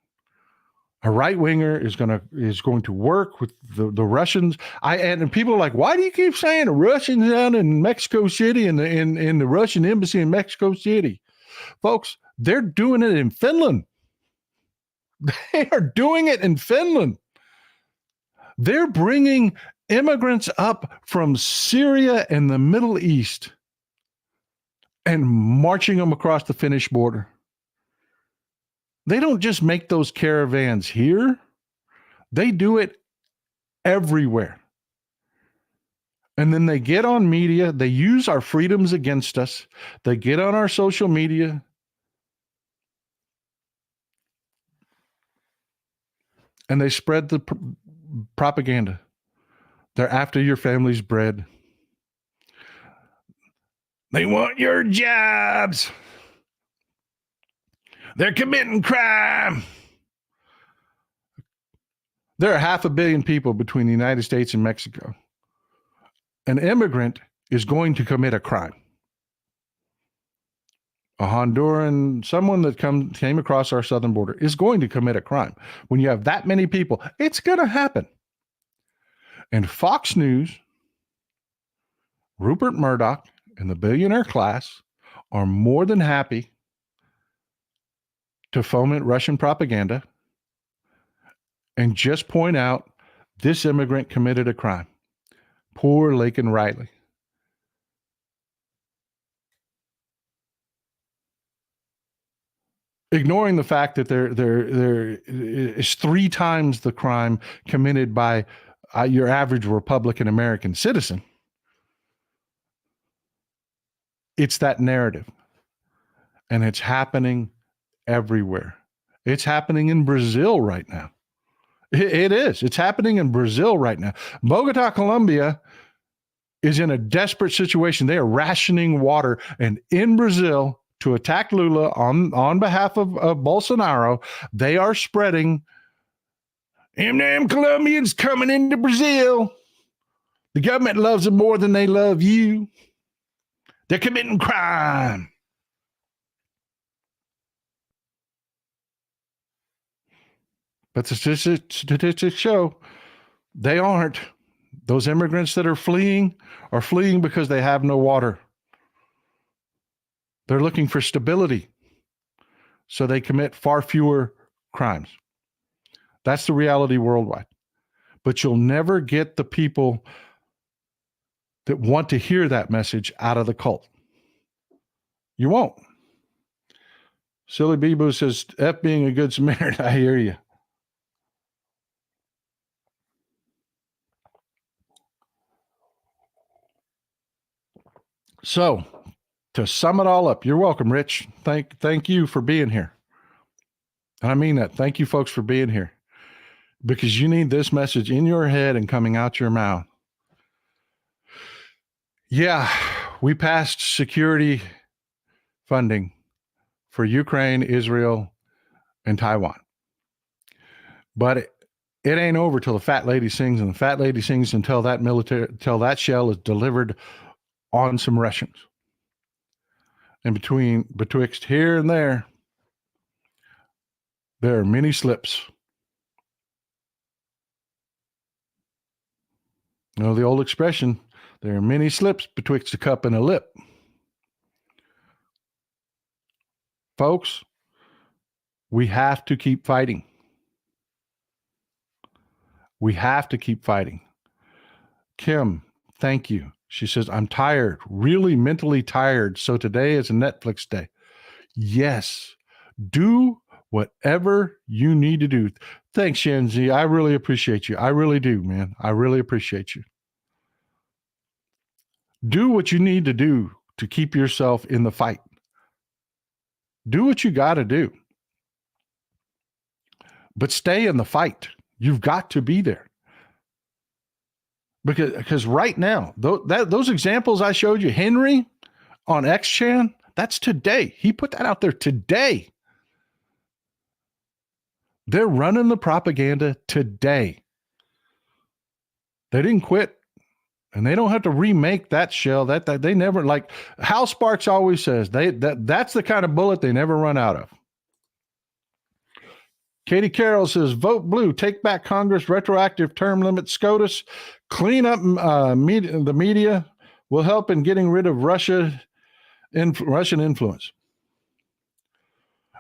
A right-winger is going to work with the Russians. And people are like, why do you keep saying the Russians down in Mexico City and in the Russian embassy in Mexico City? Folks, they're doing it in Finland. They are doing it in Finland. They're bringing immigrants up from Syria and the Middle East and marching them across the Finnish border. They don't just make those caravans here. They do it everywhere. And then they get on media. They use our freedoms against us. They get on our social media. And they spread the propaganda. They're after your family's bread. They want your jobs. They're committing crime. There are 500 million people between the United States and Mexico. An immigrant is going to commit a crime. A Honduran, someone that came across our southern border is going to commit a crime. When you have that many people, it's going to happen. And Fox News, Rupert Murdoch, and the billionaire class are more than happy to foment Russian propaganda and just point out this immigrant committed a crime. Poor Laken Riley. Ignoring the fact that there is 3 times the crime committed by your average Republican American citizen. It's that narrative. And it's happening everywhere. It's happening in Brazil right now. It is. It's happening in Brazil right now. Bogota, Colombia is in a desperate situation. They are rationing water. And in Brazil, to attack Lula on behalf of Bolsonaro, they are spreading, them Colombians coming into Brazil. The government loves them more than they love you. They're committing crime. But the statistics show they aren't. Those immigrants that are fleeing because they have no water. They're looking for stability, so they commit far fewer crimes. That's the reality worldwide. But you'll never get the people that want to hear that message out of the cult. You won't. Silly Bebo says, F being a good Samaritan. I hear you. So, to sum it all up, you're welcome, Rich. Thank you for being here. And I mean that. Thank you, folks, for being here. Because you need this message in your head and coming out your mouth. Yeah, we passed security funding for Ukraine, Israel, and Taiwan. But it ain't over till the fat lady sings, and the fat lady sings until that shell is delivered on some Russians. And betwixt here and there are many slips. You know the old expression, there are many slips betwixt a cup and a lip. Folks, we have to keep fighting. We have to keep fighting. Kim, thank you. She says, I'm tired, really mentally tired. So today is a Netflix day. Yes, do whatever you need to do. Thanks, Shenzi. I really appreciate you. I really do, man. I really appreciate you. Do what you need to do to keep yourself in the fight. Do what you got to do. But stay in the fight. You've got to be there. Because right now, those examples I showed you, Henry on X-Chan, that's today. He put that out there today. They're running the propaganda today. They didn't quit. And they don't have to remake that shell. That they never, like Hal Sparks always says, that's the kind of bullet they never run out of. Katie Carroll says, vote blue, take back Congress, retroactive term limit SCOTUS, clean up the media, will help in getting rid of Russian influence.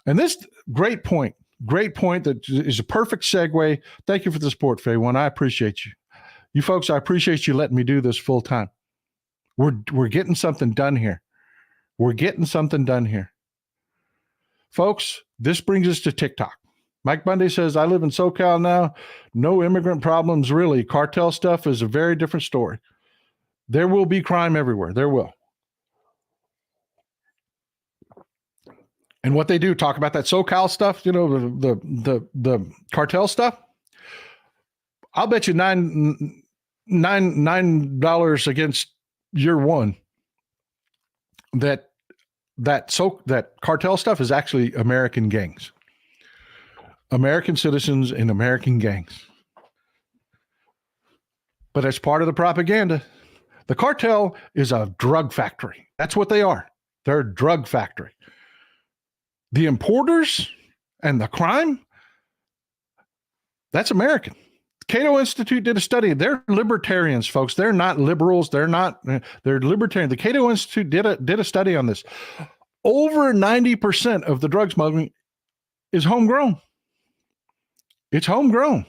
And this great point that is a perfect segue. Thank you for the support, Faye One. I appreciate you. You folks, I appreciate you letting me do this full time. We're getting something done here. We're getting something done here. Folks, this brings us to TikTok. Mike Bundy says, I live in SoCal now. No immigrant problems, really. Cartel stuff is a very different story. There will be crime everywhere. There will. And what they do, talk about that SoCal stuff, you know, the cartel stuff. I'll bet you $9 against year one that cartel stuff is actually American gangs, American citizens in American gangs. But as part of the propaganda, the cartel is a drug factory. That's what they are. They're a drug factory. The importers and the crime, that's American. Cato Institute did a study. They're libertarians, folks. They're not liberals. They're libertarian. The Cato Institute did a study on this. Over 90% of the drug smuggling is homegrown. It's homegrown.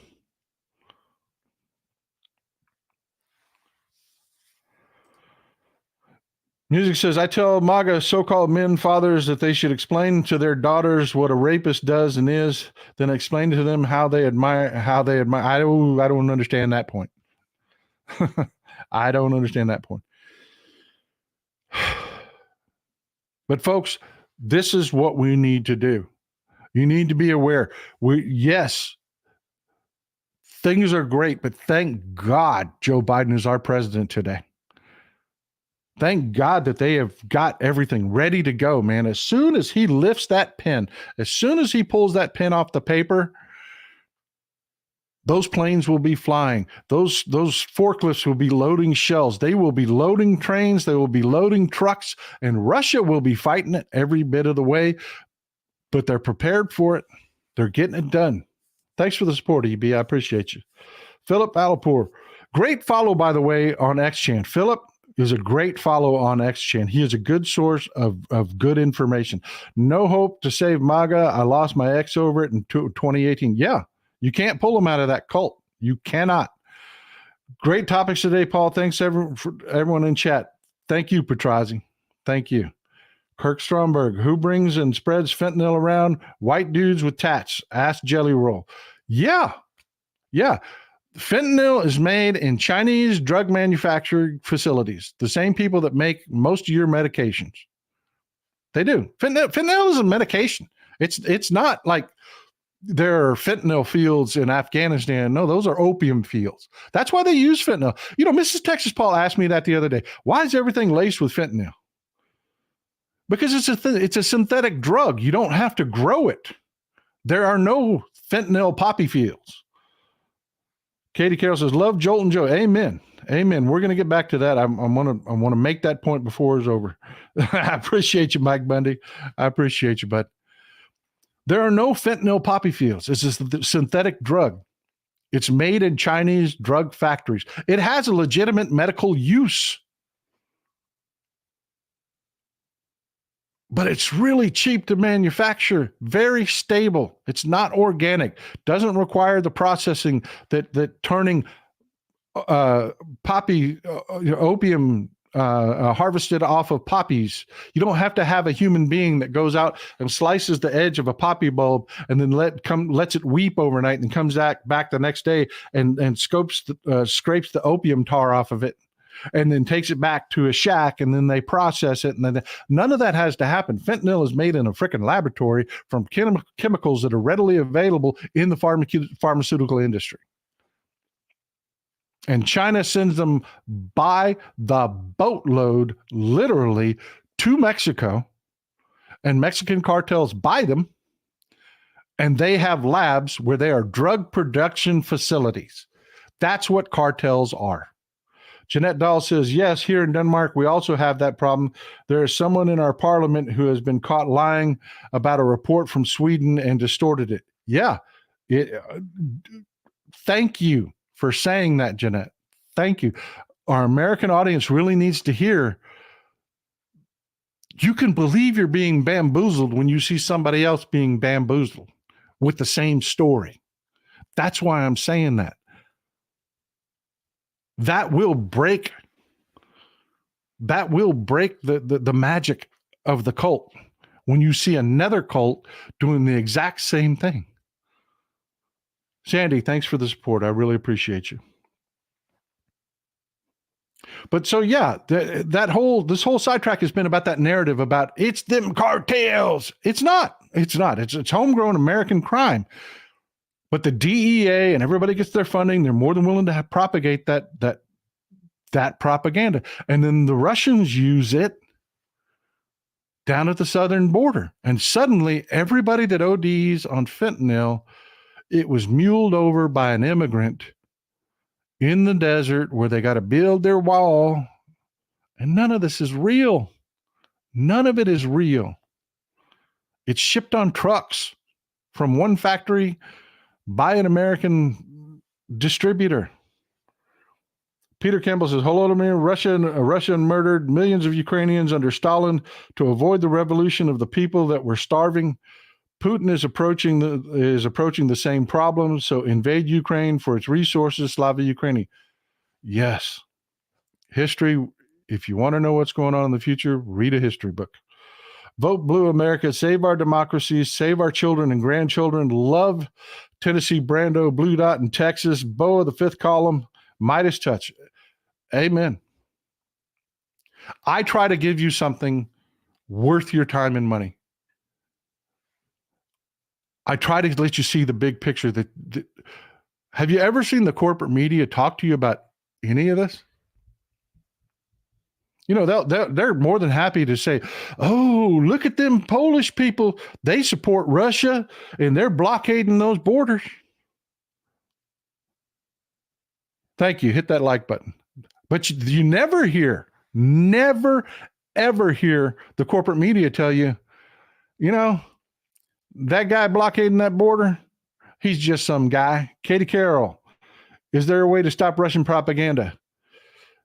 Music says, I tell MAGA so-called men fathers that they should explain to their daughters what a rapist does and is, then explain to them how they admire. I don't understand that point. I don't understand that point. But folks, this is what we need to do. You need to be aware. Yes, things are great, but thank God Joe Biden is our president today. Thank God that they have got everything ready to go, man. As soon as he lifts that pen, as soon as he pulls that pen off the paper, those planes will be flying. Those forklifts will be loading shells. They will be loading trains. They will be loading trucks, and Russia will be fighting it every bit of the way, but they're prepared for it. They're getting it done. Thanks for the support, EB. I appreciate you. Philip Alapur. Great follow, by the way, on XChan. Philip is a great follow on XChan. He is a good source of good information. No hope to save MAGA. I lost my ex over it in 2018. Yeah, you can't pull them out of that cult. You cannot. Great topics today, Paul. Thanks for everyone in chat. Thank you, Petrazi. Thank you. Kirk Stromberg, who brings and spreads fentanyl around? White dudes with tats. Ask Jelly Roll. Yeah. Fentanyl is made in Chinese drug manufacturing facilities, the same people that make most of your medications. They do. Fentanyl is a medication. It's not like there are fentanyl fields in Afghanistan. No, those are opium fields. That's why they use fentanyl. You know, Mrs. Texas Paul asked me that the other day. Why is everything laced with fentanyl? Because it's a synthetic drug. You don't have to grow it. There are no fentanyl poppy fields. Katie Carroll says, love Jolt and Joe. Amen. Amen. We're going to get back to that. I want to make that point before it's over. I appreciate you, Mike Bundy. I appreciate you, bud. There are no fentanyl poppy fields. It's a synthetic drug. It's made in Chinese drug factories. It has a legitimate medical use. But it's really cheap to manufacture, very stable. It's not organic, doesn't require the processing that turning poppy opium harvested off of poppies. You don't have to have a human being that goes out and slices the edge of a poppy bulb and then lets it weep overnight and comes back the next day and scrapes the opium tar off of it. And then takes it back to a shack, and then they process it. And then none of that has to happen. Fentanyl is made in a freaking laboratory from chemicals that are readily available in the pharmaceutical industry. And China sends them by the boatload, literally, to Mexico. And Mexican cartels buy them. And they have labs where they are drug production facilities. That's what cartels are. Jeanette Dahl says, yes, here in Denmark, we also have that problem. There is someone in our parliament who has been caught lying about a report from Sweden and distorted it. Yeah. Thank you for saying that, Jeanette. Thank you. Our American audience really needs to hear you can believe you're being bamboozled when you see somebody else being bamboozled with the same story. That's why I'm saying that. That will break the magic of the cult when you see another cult doing the exact same thing. Sandy, thanks for the support. I really appreciate you. But so, yeah, this whole sidetrack has been about that narrative about it's them cartels. It's not. It's homegrown American crime. But the DEA and everybody gets their funding. They're more than willing to propagate that propaganda. And then the Russians use it down at the southern border. And suddenly everybody that ODs on fentanyl, it was muled over by an immigrant in the desert where they got to build their wall. And none of this is real. None of it is real. It's shipped on trucks from one factory by an American distributor. Peter Campbell says, Holodomor, Russia murdered millions of Ukrainians under Stalin to avoid the revolution of the people that were starving. Putin is approaching the same problem, so invade Ukraine for its resources, Slava Ukraini. Yes. History, if you want to know what's going on in the future, read a history book. Vote Blue America, save our democracy, save our children and grandchildren. Love Tennessee Brando, Blue Dot in Texas, Bo of the Fifth Column, Midas Touch. Amen. I try to give you something worth your time and money. I try to let you see the big picture. Have you ever seen the corporate media talk to you about any of this? You know, they're more than happy to say, oh, look at them Polish people. They support Russia and they're blockading those borders. Thank you. Hit that like button. But you never ever hear the corporate media tell you, you know, that guy blockading that border, he's just some guy. Katie Carroll, is there a way to stop Russian propaganda?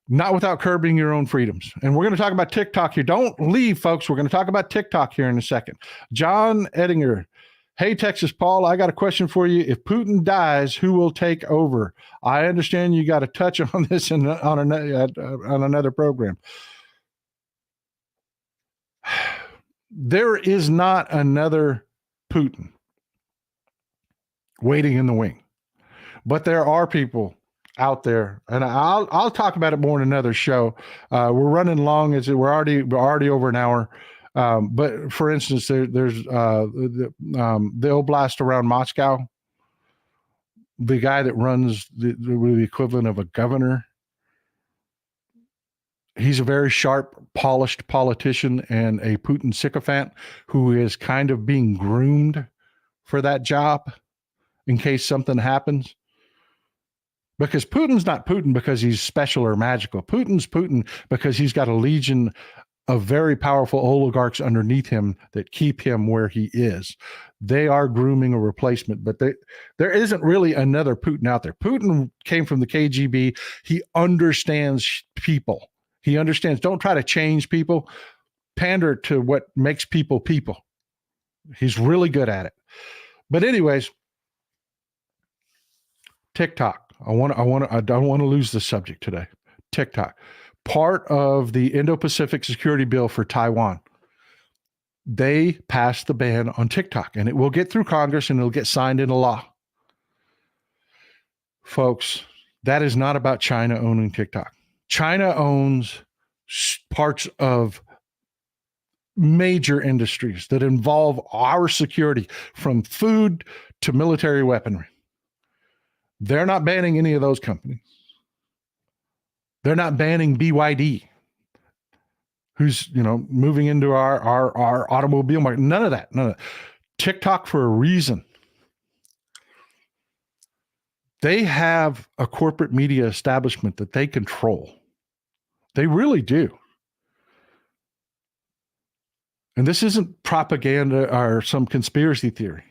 Not without curbing your own freedoms. And we're going to talk about TikTok here. Don't leave, folks. We're going to talk about TikTok here in a second. John Ettinger. Hey, Texas Paul, I got a question for you. If Putin dies, who will take over? I understand you got to touch on this on another program. There is not another Putin waiting in the wing, but there are people out there, and I'll talk about it more in another show. We're running long; we're already over an hour. But for instance, there's the oblast around Moscow. The guy that runs the equivalent of a governor. He's a very sharp, polished politician and a Putin sycophant who is kind of being groomed for that job in case something happens. Because Putin's not Putin because he's special or magical. Putin's Putin because he's got a legion of very powerful oligarchs underneath him that keep him where he is. They are grooming a replacement, but there isn't really another Putin out there. Putin came from the KGB. He understands people. He understands, don't try to change people, pander to what makes people people. He's really good at it. But anyways, TikTok. I don't want to lose the subject today. TikTok. Part of the Indo-Pacific Security Bill for Taiwan. They passed the ban on TikTok, and it will get through Congress and it'll get signed into law. Folks, that is not about China owning TikTok. China owns parts of major industries that involve our security, from food to military weaponry. They're not banning any of those companies. They're not banning BYD, who's, moving into our automobile market. None of that. TikTok, for a reason. They have a corporate media establishment that they control. They really do. And this isn't propaganda or some conspiracy theory.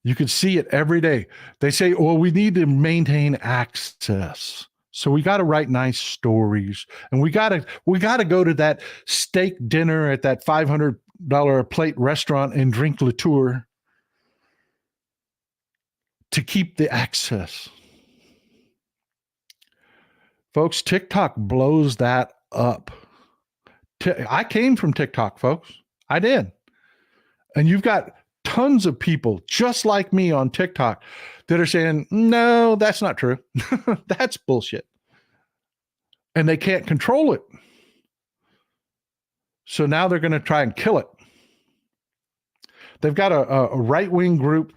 You can see it every day. They say, well, we need to maintain access. So we got to write nice stories, and we got to go to that steak dinner at that $500 a plate restaurant and drink Latour to keep the access. Folks, TikTok blows that up. I came from TikTok, folks. I did. And you've got tons of people just like me on TikTok that are saying, no, that's not true. That's bullshit. And they can't control it. So now they're going to try and kill it. They've got a right-wing group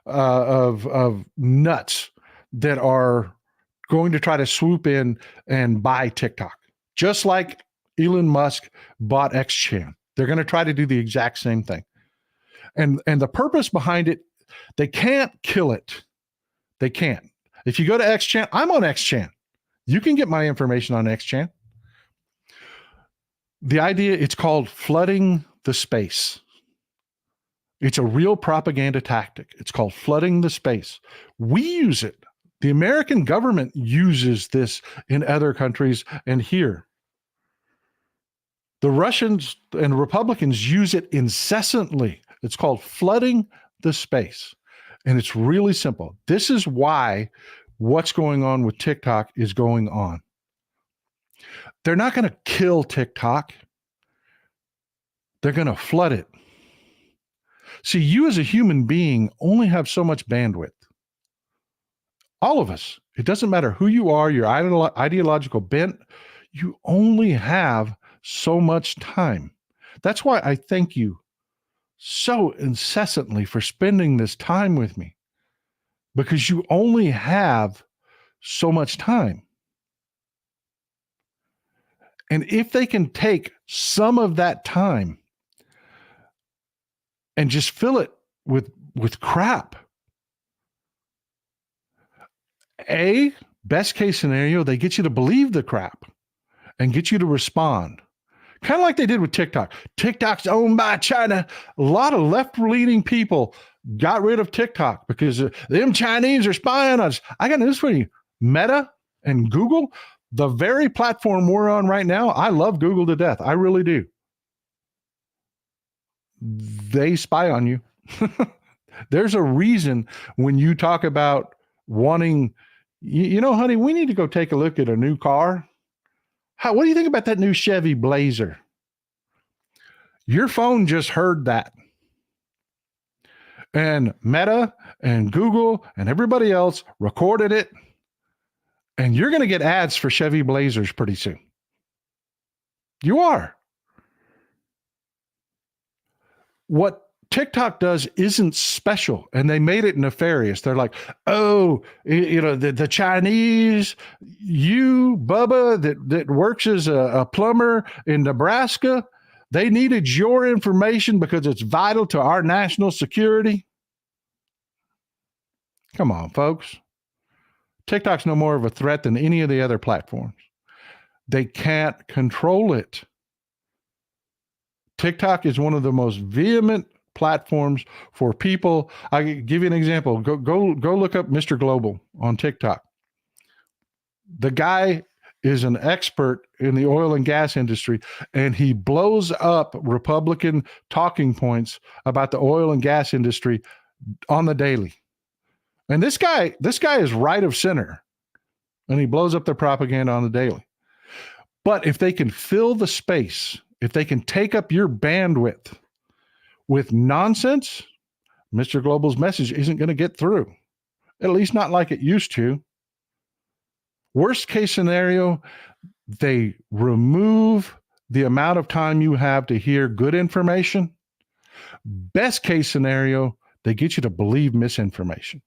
of nuts that are going to try to swoop in and buy TikTok, just like Elon Musk bought XChan. They're going to try to do the exact same thing. And the purpose behind it, they can't kill it. They can't. If you go to XChan, I'm on XChan. You can get my information on XChan. The idea, it's called flooding the space. It's a real propaganda tactic. It's called flooding the space. We use it. The American government uses this in other countries and here. The Russians and Republicans use it incessantly. It's called flooding the space. And it's really simple. This is why what's going on with TikTok is going on. They're not going to kill TikTok. They're going to flood it. See, you as a human being only have so much bandwidth. All of us. It doesn't matter who you are, your ideological bent. You only have so much time. That's why I thank you so incessantly for spending this time with me, because you only have so much time. And if they can take some of that time and just fill it with crap, best case scenario, they get you to believe the crap and get you to respond. Kind of like they did with TikTok. TikTok's owned by China. A lot of left-leaning people got rid of TikTok because them Chinese are spying on us. I got news for you. Meta and Google, the very platform we're on right now, I love Google to death. I really do. They spy on you. There's a reason when you talk about wanting, you know, honey, we need to go take a look at a new car. What do you think about that new Chevy Blazer? Your phone just heard that. And Meta and Google and everybody else recorded it. And you're going to get ads for Chevy Blazers pretty soon. You are. What TikTok does isn't special, and they made it nefarious. They're like, oh, you know, the Chinese, you, Bubba, that works as a plumber in Nebraska, they needed your information because it's vital to our national security. Come on, folks. TikTok's no more of a threat than any of the other platforms. They can't control it. TikTok is one of the most vehement platforms for people. I give you an example. Go look up Mr. Global on TikTok. The guy is an expert in the oil and gas industry, and he blows up Republican talking points about the oil and gas industry on the daily. And this guy is right of center, and he blows up their propaganda on the daily. But if they can fill the space, if they can take up your bandwidth with nonsense, Mr. Global's message isn't going to get through, at least not like it used to. Worst case scenario, they remove the amount of time you have to hear good information. Best case scenario, they get you to believe misinformation.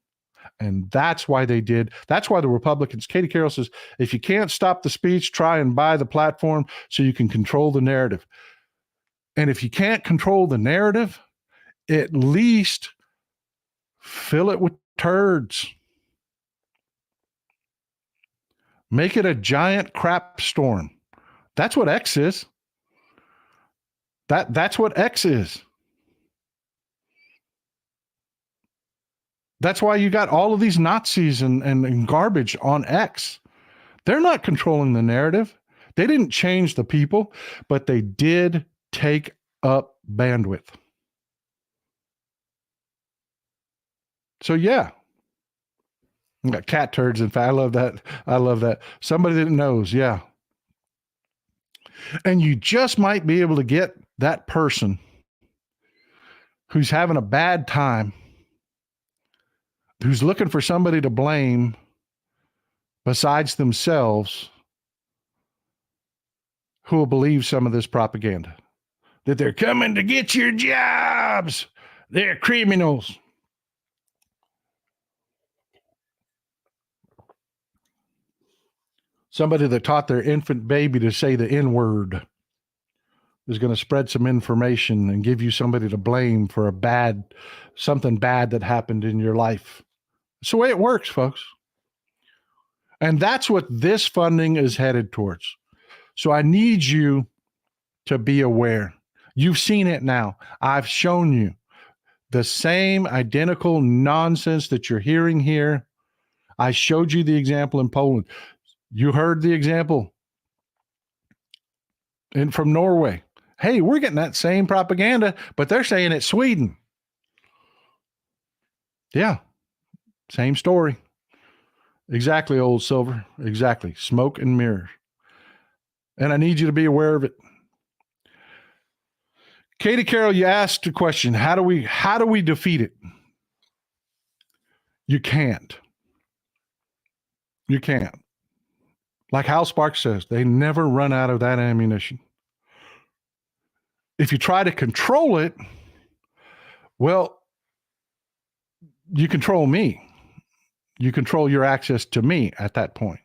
And that's why that's why the Republicans, Katie Carroll says, if you can't stop the speech, try and buy the platform so you can control the narrative. And if you can't control the narrative, at least fill it with turds. Make it a giant crap storm. That's what X is. That's what X is. That's why you got all of these Nazis and garbage on X. They're not controlling the narrative. They didn't change the people, but they did take up bandwidth. So yeah. We got cat turds. In fact, I love that. I love that. Somebody that knows. Yeah. And you just might be able to get that person who's having a bad time, who's looking for somebody to blame besides themselves, who will believe some of this propaganda, that they're coming to get your jobs. They're criminals. Somebody that taught their infant baby to say the N-word. is going to spread some information and give you somebody to blame for something bad that happened in your life. It's the way it works, folks. And that's what this funding is headed towards. So I need you to be aware. You've seen it now. I've shown you the same identical nonsense that you're hearing here. I showed you the example in Poland. You heard the example from Norway. Hey, we're getting that same propaganda, but they're saying it's Sweden. Yeah, same story. Exactly, old Silver. Exactly. Smoke and mirrors. And I need you to be aware of it. Katie Carroll, you asked a question. How do we defeat it? You can't. You can't. Like Hal Sparks says, they never run out of that ammunition. If you try to control it, well, you control me. You control your access to me at that point.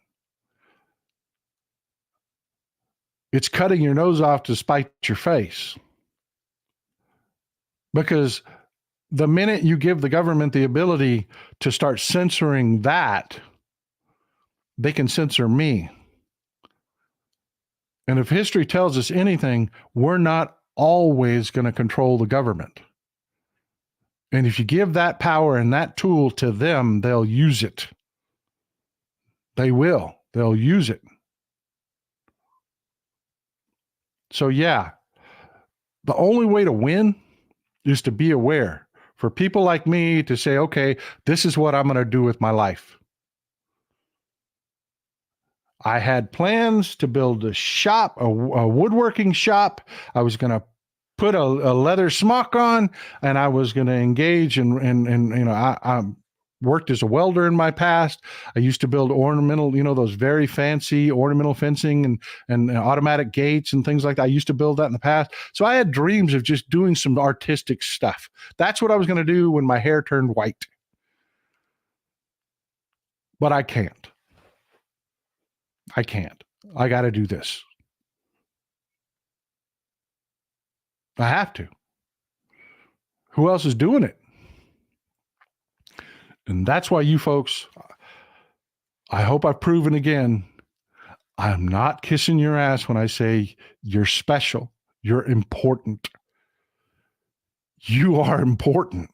It's cutting your nose off to spite your face. Because the minute you give the government the ability to start censoring that, they can censor me. And if history tells us anything, we're not always going to control the government. And if you give that power and that tool to them, they'll use it. They will. They'll use it. So yeah, the only way to win is to be aware. For people like me to say, okay, this is what I'm going to do with my life. I had plans to build a shop, a woodworking shop. I was going to put a leather smock on, and I was going to engage in I worked as a welder in my past. I used to build ornamental, those very fancy ornamental fencing and automatic gates and things like that. I used to build that in the past. So I had dreams of just doing some artistic stuff. That's what I was going to do when my hair turned white. But I can't. I got to do this. I have to. Who else is doing it? And that's why you folks, I hope I've proven again, I'm not kissing your ass when I say you're special. You're important. You are important.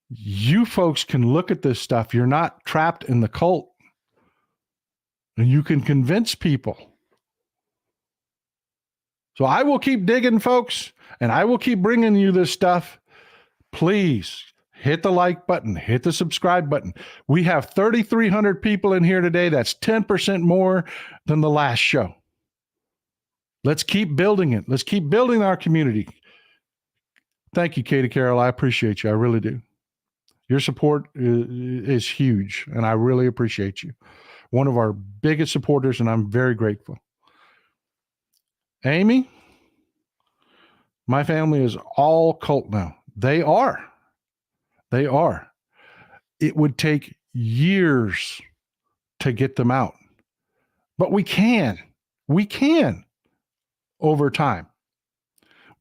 You folks can look at this stuff. You're not trapped in the cult. And you can convince people. So I will keep digging, folks, and I will keep bringing you this stuff. Please hit the like button, hit the subscribe button. We have 3,300 people in here today. That's 10% more than the last show. Let's keep building it. Let's keep building our community. Thank you, Katie Carroll. I appreciate you. I really do. Your support is huge, and I really appreciate you. One of our biggest supporters, and I'm very grateful. Amy, my family is all cult now. They are. It would take years to get them out. But we can over time.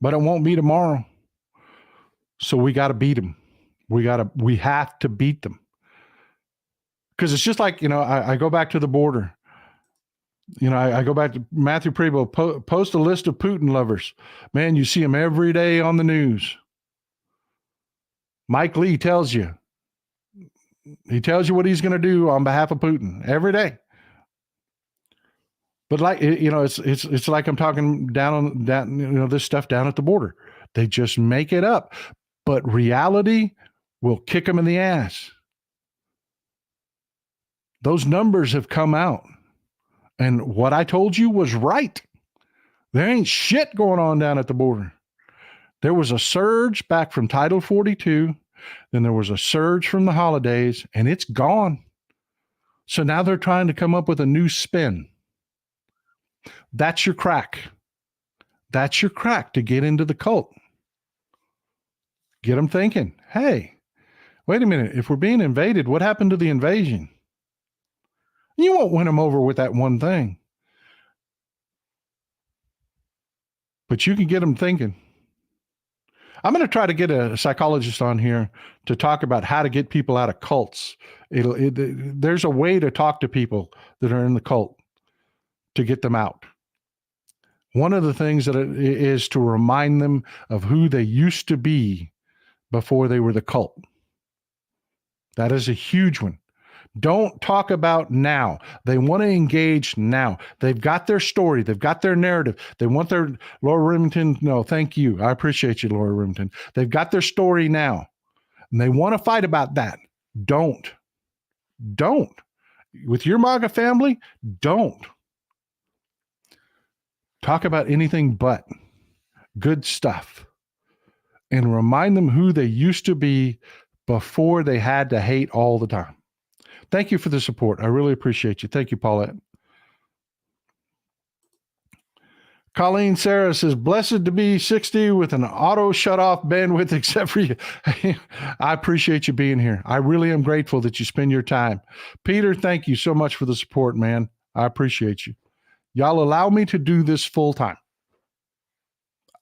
But it won't be tomorrow. So we got to beat them. We have to beat them. Because it's just like, I go back to the border. I go back to Matthew Preble, post a list of Putin lovers. Man, you see them every day on the news. Mike Lee tells you. He tells you what he's going to do on behalf of Putin every day. But it's like I'm talking down this stuff down at the border. They just make it up. But reality will kick them in the ass. Those numbers have come out. And what I told you was right. There ain't shit going on down at the border. There was a surge back from Title 42. Then there was a surge from the holidays, and it's gone. So now they're trying to come up with a new spin. That's your crack. That's your crack to get into the cult. Get them thinking, hey, wait a minute. If we're being invaded, what happened to the invasion? You won't win them over with that one thing. but you can get them thinking. I'm going to try to get a psychologist on here to talk about how to get people out of cults. There's a way to talk to people that are in the cult to get them out. One of the things that is to remind them of who they used to be before they were the cult. That is a huge one. Don't talk about now. They want to engage now. They've got their story. They've got their narrative. They want their, Laura Remington, no, thank you. I appreciate you, Laura Remington. They've got their story now, and they want to fight about that. Don't. With your MAGA family, don't. Talk about anything but good stuff and remind them who they used to be before they had to hate all the time. Thank you for the support. I really appreciate you. Thank you, Paulette. Colleen Sarah says, blessed to be 60 with an auto shut-off bandwidth except for you. I appreciate you being here. I really am grateful that you spend your time. Peter, thank you so much for the support, man. I appreciate you. Y'all allow me to do this full time.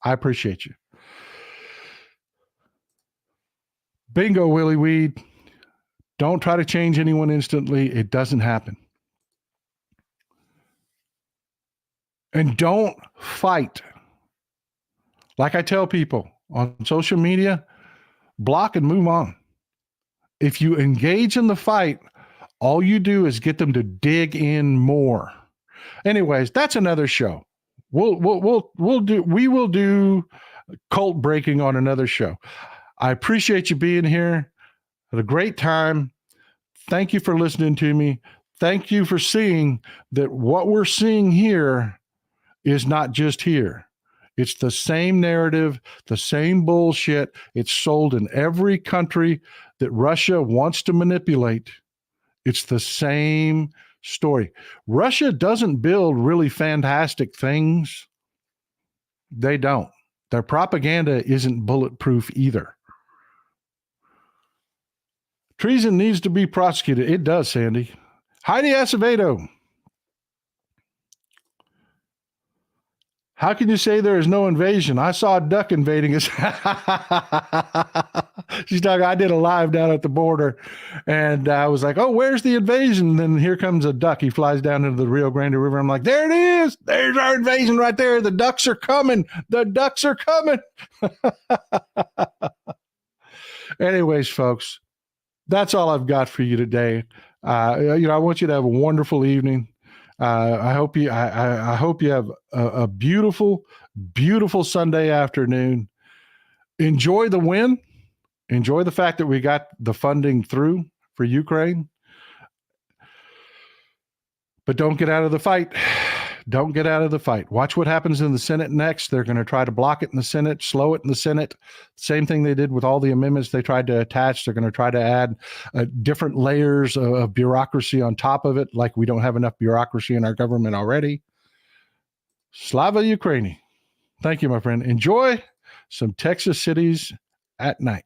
I appreciate you. Bingo, Willie Weed. Don't try to change anyone instantly. It doesn't happen. And don't fight. Like I tell people on social media, block and move on. If you engage in the fight, all you do is get them to dig in more. Anyways, that's another show. We will do cult breaking on another show. I appreciate you being here. Had a great time. Thank you for listening to me. Thank you for seeing that what we're seeing here is not just here. It's the same narrative, the same bullshit. It's sold in every country that Russia wants to manipulate. It's the same story. Russia doesn't build really fantastic things. They don't. Their propaganda isn't bulletproof either. Treason needs to be prosecuted. It does, Sandy. Heidi Acevedo. How can you say there is no invasion? I saw a duck invading us. She's talking, I did a live down at the border, and I was like, oh, where's the invasion? And then here comes a duck. He flies down into the Rio Grande River. I'm like, there it is. There's our invasion right there. The ducks are coming. The ducks are coming. Anyways, folks, that's all I've got for you today. I want you to have a wonderful evening. I hope you have a beautiful, beautiful Sunday afternoon. Enjoy the win. Enjoy the fact that we got the funding through for Ukraine. But don't get out of the fight. Don't get out of the fight. Watch what happens in the Senate next. They're going to try to block it in the Senate, slow it in the Senate. Same thing they did with all the amendments they tried to attach. They're going to try to add different layers of bureaucracy on top of it, like we don't have enough bureaucracy in our government already. Slava Ukraini. Thank you, my friend. Enjoy some Texas cities at night.